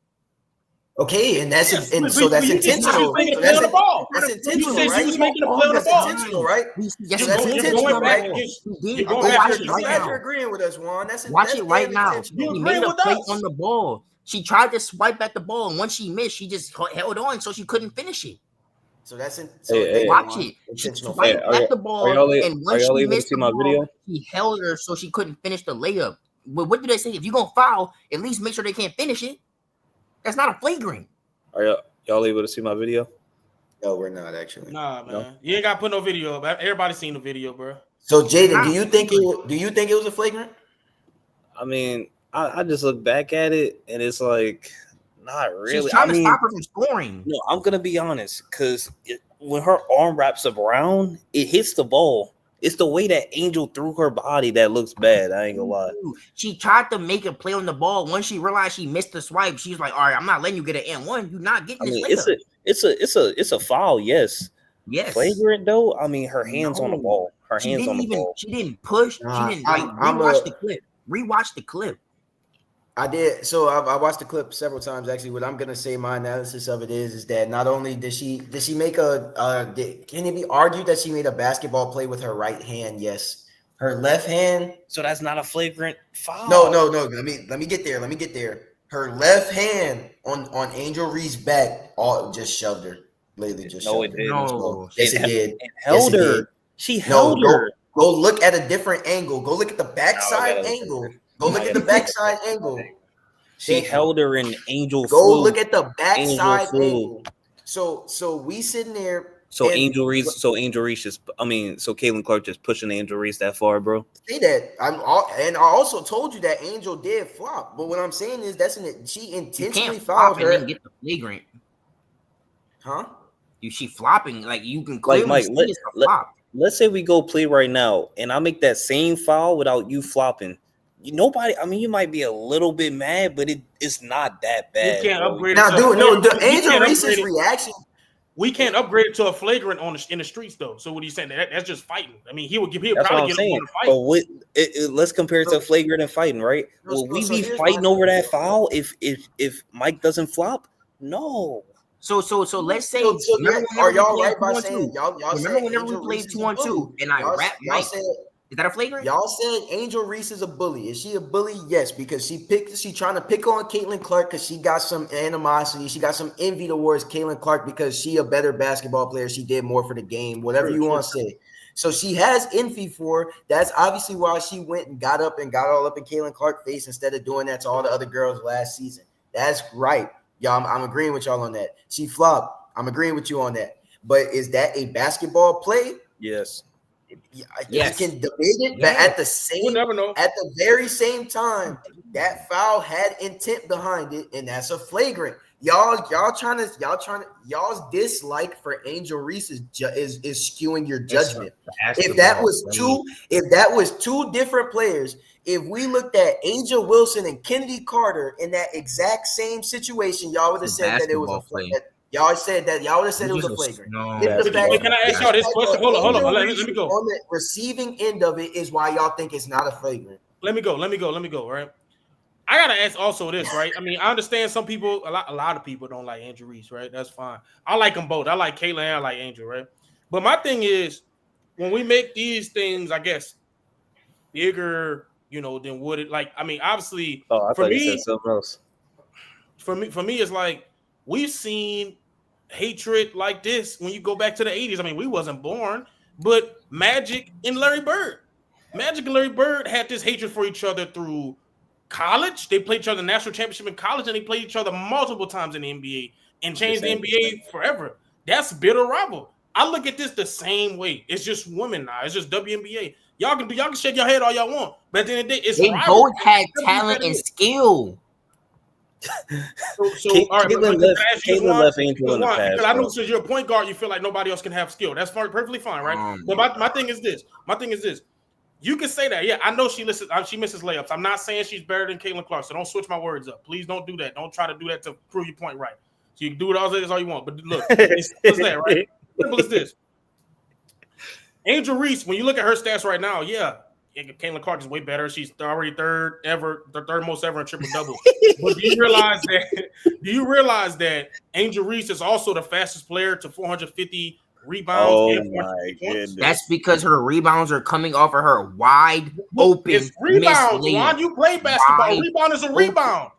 Okay, and that's Yes, so that's intentional. That's intentional, right? You was making a play on the That's ball. intentional, right? Yes, So that's intentional, right? You're going back to I'm glad you're agreeing with us, Juan. Watch it right now. You She agree made a with play us? on the ball. She tried to swipe at the ball, and once she missed, she just held on so she couldn't finish it. So that's watch it. She swiped at the ball, and once she missed the ball, she held her so she couldn't finish the layup. But what do they say? If you're gonna foul, at least make sure they can't finish it. That's not a flagrant. Are y'all able to see my video? No, we're not actually. Nah, man. No. You ain't got to put no video up. Everybody's seen the video, bro. So Jaden, do you think it was a flagrant? I mean, I just look back at it and it's like not really. She's trying to stop her from scoring. No, I'm gonna be honest, because when her arm wraps around, it hits the ball. It's the way that Angel threw her body that looks bad. I ain't gonna lie. She tried to make a play on the ball. Once she realized she missed the swipe, she's like, "All right, I'm not letting you get an N1. You're not getting this." It's a foul. Yes. Flagrant though. I mean, her hands on the ball. Her hands on the ball. She didn't push. She didn't rewatch the clip. Rewatch the clip. I did. So I watched the clip several times. Actually, what I'm gonna say, my analysis of it is that not only did she make can it be argued that she made a basketball play with her right hand? Yes. Her left hand. So that's not a flagrant foul. No. Let me get there. Her left hand on Angel Reese's back just shoved her. Literally just shoved her. No. Yes, it did. It held her. She held her. Go look at a different angle. Go look at the backside angle. Go look at the backside angle. She held her in Angel. Go look at the backside angle. So we sitting there. So Caitlyn Clark just pushing Angel Reese that far, bro. Say that. I also told you that Angel did flop. But what I'm saying is she intentionally fouled her. And get the flagrant. Huh? She flopping like you can clearly Mike, see it's a flop. Let's say we go play right now, and I make that same foul without you flopping. You might be a little bit mad, but it's not that bad. You can't upgrade now, the Angel Reese's reaction. We can't upgrade it to a flagrant in the streets, though. So what are you saying? That's just fighting. I mean, he'll probably get on the fight. But let's compare it to flagrant and fighting, right? Will we be fighting over that foul if Mike doesn't flop? No. So let's say are y'all right by saying y'all remember whenever we played 2-on-2 and I rapped Mike? Is that a flagrant? Y'all said Angel Reese is a bully. Is she a bully? Yes, because she trying to pick on Caitlyn Clark because she got some animosity. She got some envy towards Caitlyn Clark because she a better basketball player. She did more for the game, whatever you want to say. So she has envy for her. That's obviously why she went and got all up in Caitlyn Clark's face instead of doing that to all the other girls last season. That's right. Y'all, I'm agreeing with y'all on that. She flopped. I'm agreeing with you on that. But is that a basketball play? Yes. Yes. You can debate it, but at the very same time, that foul had intent behind it, and that's a flagrant. Y'all's dislike for Angel Reese is skewing your judgment. If that was two different players, if we looked at Angel Wilson and Kennedy Carter in that exact same situation, y'all would have said that it was a flagrant. Y'all would have said it was a flagrant. Can I ask y'all this question? Hold on. Let me go. On the receiving end of it is why y'all think it's not a flagrant. Let me go. Right. I gotta ask also this, right? I mean, I understand some people, a lot of people don't like Angel Reese, right? That's fine. I like them both. I like Caitlyn and I like Angel, right? But my thing is, when we make these things, I guess, bigger, than what it like. I mean, obviously, for me, it's like we've seen hatred like this when you go back to the 80s. I mean, we wasn't born, but Magic and Larry Bird had this hatred for each other through college. They played each other national championship in college, and they played each other multiple times in the NBA and changed the NBA forever. That's bitter rival. I look at this the same way. It's just women now. It's just WNBA. Y'all can shake your head all y'all want, but at the end of the day, it's they both had talent and skill. Caitlyn left Angel in the past. Because I know since you're a point guard, you feel like nobody else can have skill. That's perfectly fine, right? But my thing is this. You can say that. Yeah, I know she misses layups. I'm not saying she's better than Caitlyn Clark, so don't switch my words up. Please don't do that. Don't try to do that to prove your point right. So you can do it all you want. But look, it's that, right? Simple as this. Angel Reese, when you look at her stats right now, yeah, Caitlyn Clark is way better. She's already third most ever in triple double. But do you realize that? Do you realize that Angel Reese is also the fastest player to 450 rebounds and 450 points? That's because her rebounds are coming off of her wide open. It's rebounds. Juan, you play basketball. A rebound is a rebound.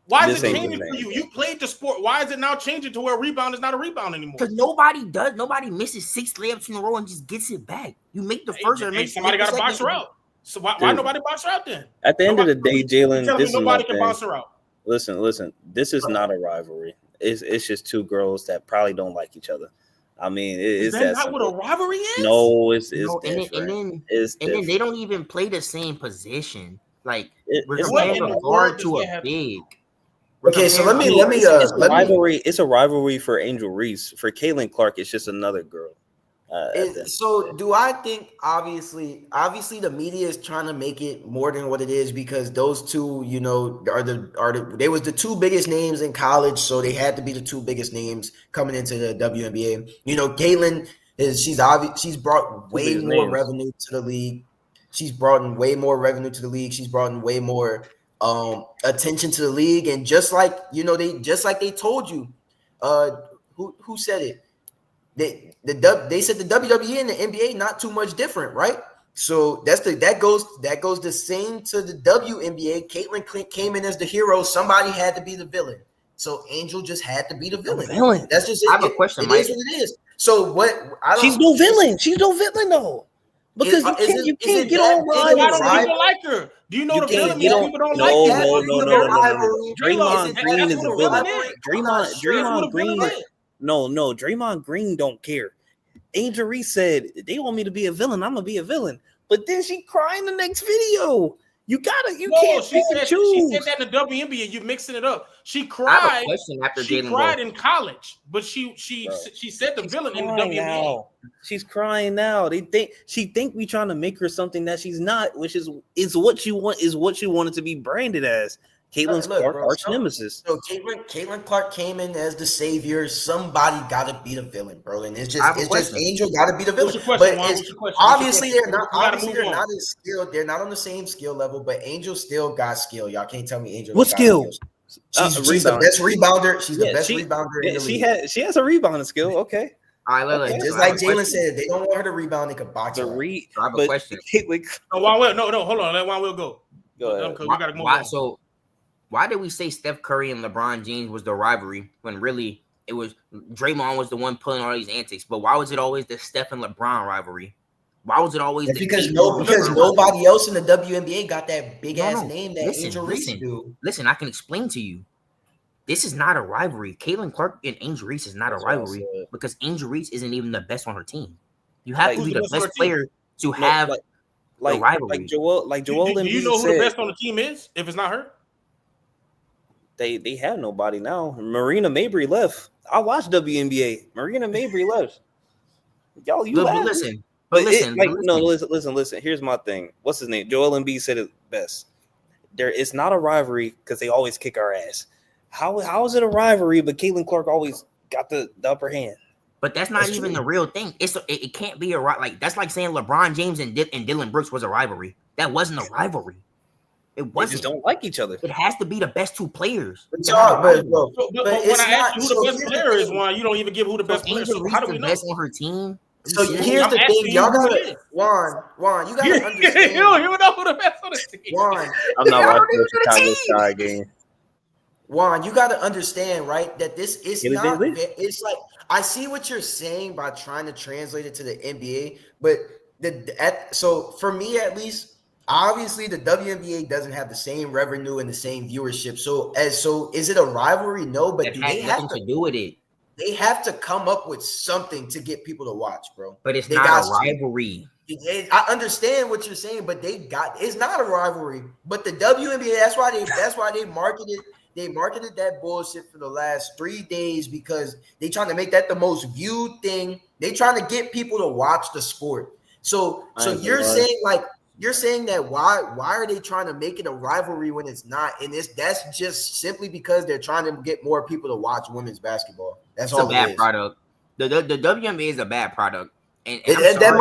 Why is it changing for you? You played the sport. Why is it now changing to where a rebound is not a rebound anymore? Because nobody misses 6 layups in a row and just gets it back. You make the first or make somebody got to box her out. So why nobody box her out then? At the end of the day, Jalen, this nobody can box her out. Listen. This is not a rivalry. It's just two girls that probably don't like each other. I mean, it's that not what a rivalry is. No, it's different. And then they don't even play the same position. Like we're comparing a guard to a big. Okay, so let me rivalry. It's a rivalry for Angel Reese. For Caitlyn Clark, it's just another girl. So do I think obviously the media is trying to make it more than what it is because those two, you know, they was the two biggest names in college, so they had to be the two biggest names coming into the WNBA. You know, Caitlyn she's brought way more revenue to the league. She's brought in way more revenue to the league. She's brought in way more attention to the league, and just like they told you, who said it? They said the WWE and the NBA not too much different, right? So that goes the same to the WNBA. Caitlyn came in as the hero. Somebody had to be the villain. So Angel just had to be the villain. That's just it. I have a question, Mike. Is what it is. So what? She's no villain. She's no villain though. Because you can't get on why don't people like her? Do you know the villain? People don't like her. No. Draymond Green is a villain. Draymond Green. No. Draymond Green don't care. Angel Reese said they want me to be a villain. I'm gonna be a villain. But then she cried in the next video. You can't pick and choose. She said that in the WNBA. You're mixing it up. She cried. She cried in college, but she said the villain in the WNBA. She's crying now. She think we trying to make her something that she's not, which is what you want. Is what you wanted to be branded as. Caitlyn Clark, arch nemesis. So Caitlyn Clark came in as the savior. Somebody got to be the villain, bro. And it's just Angel got to be the villain. But obviously they're not as skilled. They're not on the same skill level. But Angel still got skill. Y'all can't tell me Angel. What skill? She's the best rebounder. She's the best rebounder in the league. She has a rebounding skill. Okay. Just like Jalen said, they don't want her to rebound. They could box her. I have a question. No, hold on. Let Juan Will go. Go ahead. We gotta move on. So why did we say Steph Curry and LeBron James was the rivalry when really it was Draymond was the one pulling all these antics? But why was it always the Steph and LeBron rivalry? Why was it always because nobody else in the WNBA got that big ass name that Angel Reese do? Listen, I can explain to you. This is not a rivalry. Caitlyn Clark and Angel Reese is not a rivalry because Angel Reese isn't even the best on her team. You have to be the best player to have a rivalry. Like Joel do you know who the best on the team is if it's not her? They have nobody now. Marina Mabry left. I watched WNBA. Marina Mabry left. Y'all, listen. Listen. Here's my thing. What's his name? Joel Embiid said it best. It's not a rivalry because they always kick our ass. How is it a rivalry? But Caitlyn Clark always got the upper hand. But that's not even the real thing. It can't be a like that's like saying LeBron James and Dylan Brooks was a rivalry. That wasn't a rivalry. It wasn't. They just don't like each other. It has to be the best two players. But when I ask you who the best player is, Juan, you don't even give who the best player is. So how do we know? Best on her team. So here's the thing, y'all gotta Juan, you gotta understand. You don't even know who the best on the team. Juan, I'm not watching the Chicago Sky game. Juan, you gotta understand, right? That this is not. It's like I see what you're saying by trying to translate it to the NBA, but so for me at least. Obviously, the WNBA doesn't have the same revenue and the same viewership. So is it a rivalry? No, but they have to do with it. They have to come up with something to get people to watch, bro. But it's not a rivalry. I understand what you're saying, but it's not a rivalry. But the WNBA, that's why they marketed that bullshit for the last 3 days because they trying to make that the most viewed thing. They trying to get people to watch the sport. So you're saying like. You're saying that why are they trying to make it a rivalry when it's not? And that's just simply because they're trying to get more people to watch women's basketball. That's all. It's a bad product. The WNBA is a bad product. And I'm That sorry.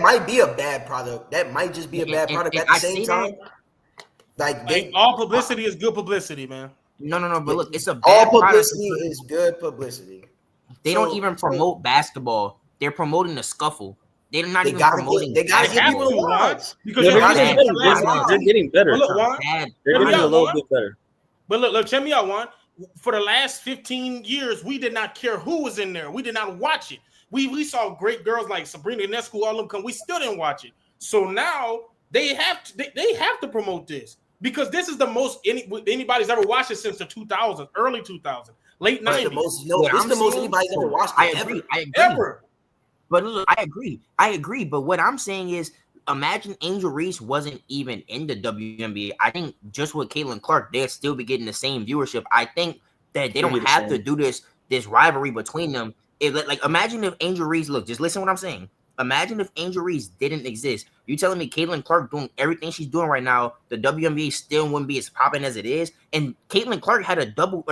might be a bad product. That might just be a bad product. And At the I same say time, that. like Like all publicity is good publicity, man. No. But look, it's a all bad product. publicity is good publicity. They don't even promote basketball. They're promoting the scuffle. They're not even promoting they gotta They get have people to, to Juan, watch. because No, you're they're listening getting to better. the last They're 15. getting better. But look, Juan, They're hear me getting a out, little Juan. bit better. But look, check me out, Juan. For the last 15 years, we did not care who was in there. We did not watch it. We saw great girls like Sabrina Ionescu, all of them come. We still didn't watch it. So now they have to promote this because this is the most anybody's ever watched it since the 2000s, early 2000s, late 90s. This is the most anybody's ever watched it. I agree. Ever. But look, I agree. But what I'm saying is, imagine Angel Reese wasn't even in the WNBA. I think just with Caitlyn Clark, they'd still be getting the same viewership. I think that they don't have to do this rivalry between them. Imagine if Angel Reese, look, just listen to what I'm saying. Imagine if Angel Reese didn't exist. You telling me Caitlyn Clark doing everything she's doing right now, the WNBA still wouldn't be as popping as it is? And Caitlyn Clark had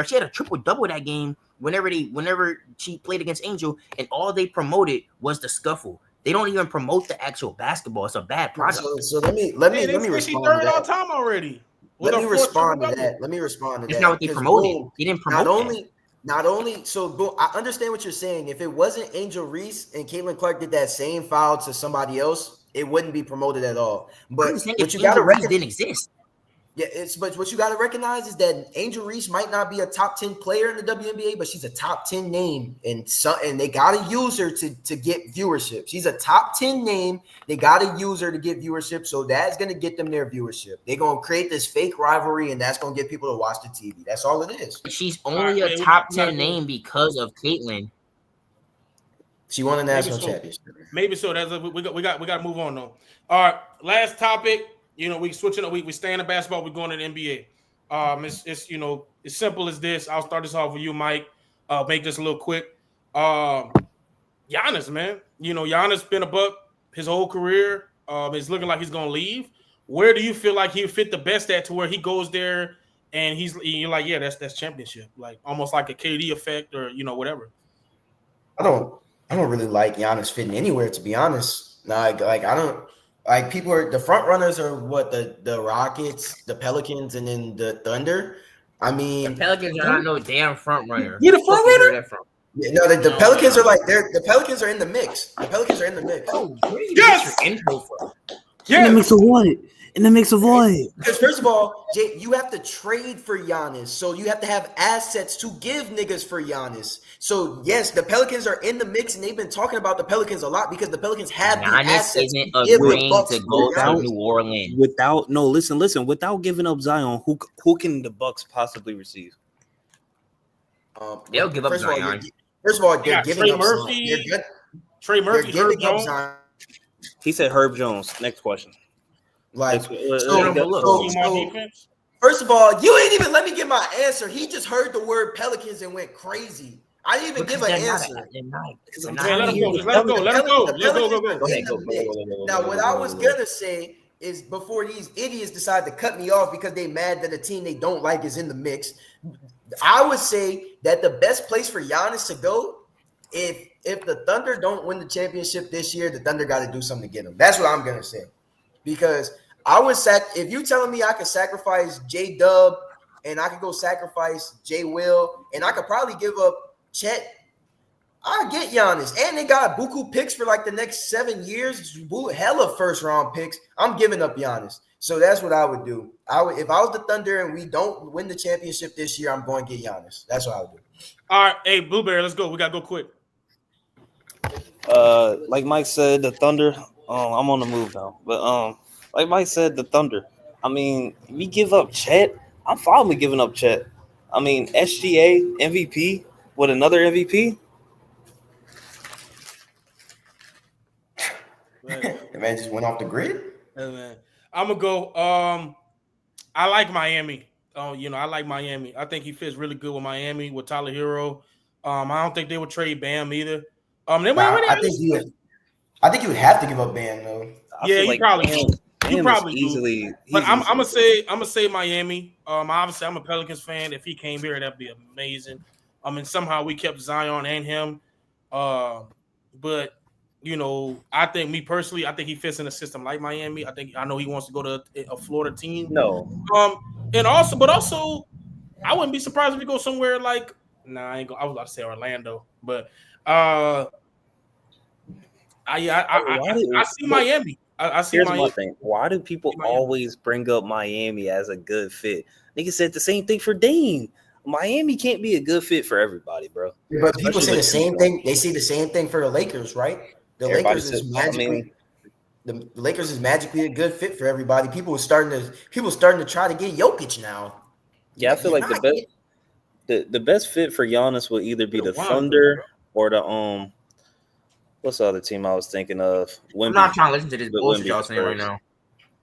she had a triple-double that game whenever she played against Angel, and all they promoted was the scuffle. They don't even promote the actual basketball. It's a bad product. So let me respond. She third all time already. Let me respond to that. That's not what they promoted. They didn't promote Not only so, I understand what you're saying. If it wasn't Angel Reese and Caitlyn Clark did that same foul to somebody else, it wouldn't be promoted at all. But what you got to recognize didn't exist. Yeah, but what you got to recognize is that Angel Reese might not be a top 10 player in the WNBA, but she's a top 10 name, and they got to use her to get viewership. She's a top 10 name. They got to use her to get viewership, so that's going to get them their viewership. They're going to create this fake rivalry, and that's going to get people to watch the TV. That's all it is. She's only a top 10 name because of Caitlyn. She won a national championship. Maybe so. We got to move on though. All right, last topic. We switching up. We stay in the basketball. We're going to the NBA. It's as simple as this. I'll start this off with you, Mike. Make this a little quick. Giannis, man. Giannis been a buck his whole career. It's looking like he's gonna leave. Where do you feel like he fit the best at to where he goes there and you're like, yeah, that's championship, like almost like a KD effect or whatever. I don't really like Giannis fitting anywhere, to be honest. Like I don't. Like people the front runners are what the Rockets, the Pelicans, and then the Thunder. I mean, the Pelicans are not no damn front runner. You the front runner? Yeah, no, the Pelicans are like the Pelicans are in the mix. The Pelicans are in the mix. Oh, yes. In the mix of what? In the mix of what? Because first of all, Jay, you have to trade for Giannis, so you have to have assets to give niggas for Giannis. So yes, the Pelicans are in the mix, and they've been talking about the Pelicans a lot because the Pelicans have the assets. Isn't agreeing to go to New Orleans without giving up Zion. Who can the Bucks possibly receive? They'll give up Zion. First of all, they're giving Trey up Murphy. Zion. Trey Murphy. Herb Jones. He said Herb Jones. Next question. Like, defense. first of all, you ain't even let me get my answer. He just heard the word Pelicans and went crazy. I didn't even give an answer. Let him go. Now, what I was gonna say is before these idiots decide to cut me off because they mad that a team they don't like is in the mix, I would say that the best place for Giannis to go, if the Thunder don't win the championship this year, the Thunder got to do something to get him. That's what I'm gonna say. Because if you telling me I could sacrifice J Dub and I could go sacrifice J Will and I could probably give up Chet, I get Giannis. And they got buku picks for like the next 7 years, hella first round picks. I'm giving up Giannis. So that's what I would do. If I was the Thunder and we don't win the championship this year, I'm going to get Giannis. That's what I would do. All right, hey Blueberry, let's go. We gotta go quick. Like Mike said, the Thunder. I'm on the move now, but like Mike said, the Thunder. I mean, we give up Chet. I'm fine with giving up Chet. I mean, SGA MVP with another MVP. The man just went off the grid. Hey, man. I'm gonna go. I like Miami. I like Miami. I think he fits really good with Miami with Tyler Hero. I don't think they would trade Bam either. I think you would have to give up Bam though. Yeah, you probably easily. But I'm gonna say Miami. Obviously I'm a Pelicans fan. If he came here, that'd be amazing. I mean, somehow we kept Zion and him. But you know, I think me personally, I think he fits in a system like Miami. I know he wants to go to a Florida team. No, And also, I wouldn't be surprised if he goes somewhere like. Nah, I was about to say Orlando, but I see Miami. I see here's Miami. my thing. Why do people always bring up Miami as a good fit? Nigga said the same thing for Dame. Miami can't be a good fit for everybody, bro. But people say Especially the same thing. They see the same thing for the Lakers, right? The Everybody Lakers said- is I magically mean, the Lakers is magically a good fit for everybody. People starting to try to get Jokic now. yeah, I feel You're like the not best the best fit for Giannis will either be the Why, bro? Thunder or the what's the other team I was thinking of? Wemby. I'm not trying to listen to this With bullshit Wemby y'all saying right Spurs. now.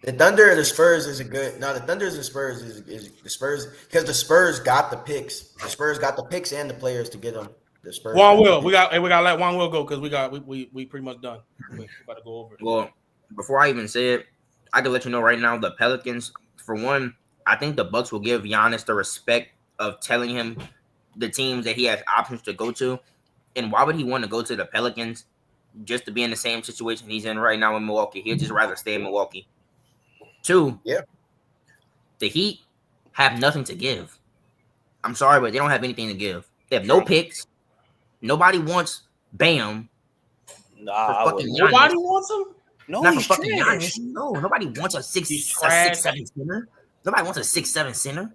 The Thunder or the Spurs is a good. No, the Thunders and Spurs is the Spurs because the Spurs got the picks. The Spurs got the picks and the players to get them. The Spurs. Juan Will, we got to let Juan Will go because we pretty much done. We got to go over it. Well, before I even say it, I can let you know right now the Pelicans, for one, I think the Bucks will give Giannis the respect of telling him the teams that he has options to go to. And why would he want to go to the Pelicans just to be in the same situation he's in right now in Milwaukee? He'd just rather stay in Milwaukee. Two, Yeah. the Heat have nothing to give. I'm sorry, but they don't have anything to give. They have no picks. Nobody wants Bam. Nah, I fucking wouldn't. Nobody wants him. No, Not he's for fucking trash. Giannis. No, nobody wants a He's 6'7" trash. center. Nobody wants a 6'7" center.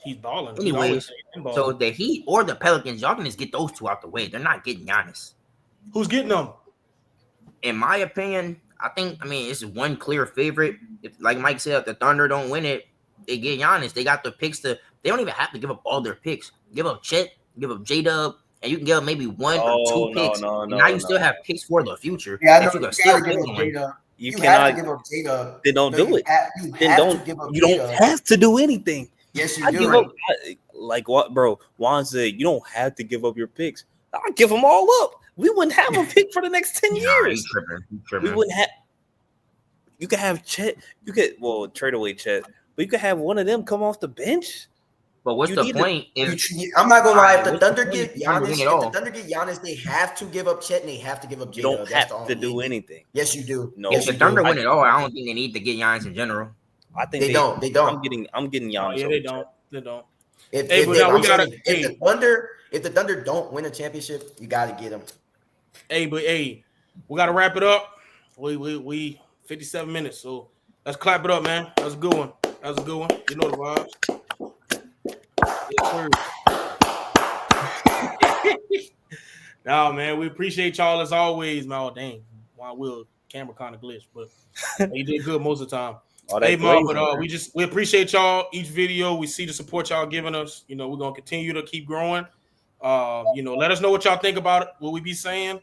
He's balling. Anyways, so the Heat or the Pelicans, y'all can just get those two out the way. They're not getting Giannis. Who's getting them? In my opinion, it's one clear favorite. If, like Mike said, if the Thunder don't win it, they get Giannis. They got the picks to. They don't even have to give up all their picks. Give up Chet, give up J-Dub, and you can give up maybe one or two picks. Now you still have picks for the future. Yeah, I know. That you can You still gotta give build up on. J-Dub. You have cannot to give up J-Dub. Then don't do it. Then don't have to do anything. Yes, you I do. give up like what, bro? Juan said you don't have to give up your picks. I give them all up. We wouldn't have a pick for the next 10 years. He tripping. We wouldn't have. You could have Chet. You could trade away Chet, but you could have one of them come off the bench. But what's the point? I'm not gonna lie. If the what's the Thunder point get if you don't Giannis, win if it all? the Thunder get Giannis, they have to give up Chet and they have to give up You J-Dub. don't That's the have to only do thing. anything. Yes, you do. No, If the Thunder win it all, I don't think they need to get Giannis in general. I think They don't. They don't. I'm getting Giannis. Oh, yeah, over they Chet. don't. They don't. If the Thunder don't win a championship, you got to get them. Hey, we got to wrap it up. We 57 minutes, so let's clap it up, man. That was a good one. You know the vibes. Yes, sir. No, man, we appreciate y'all as always, man. Oh, dang, Juan Will camera kind of glitched, but he did good most of the time. Hey, Mom, but we appreciate y'all each video. We see the support y'all giving us. You know, we're gonna continue to keep growing. Let us know what y'all think about it. What we be saying.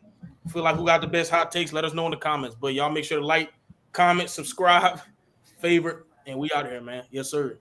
Feel like who got the best hot takes? Let us know in the comments. But y'all make sure to like, comment, subscribe, favorite, and we out here, man. Yes, sir.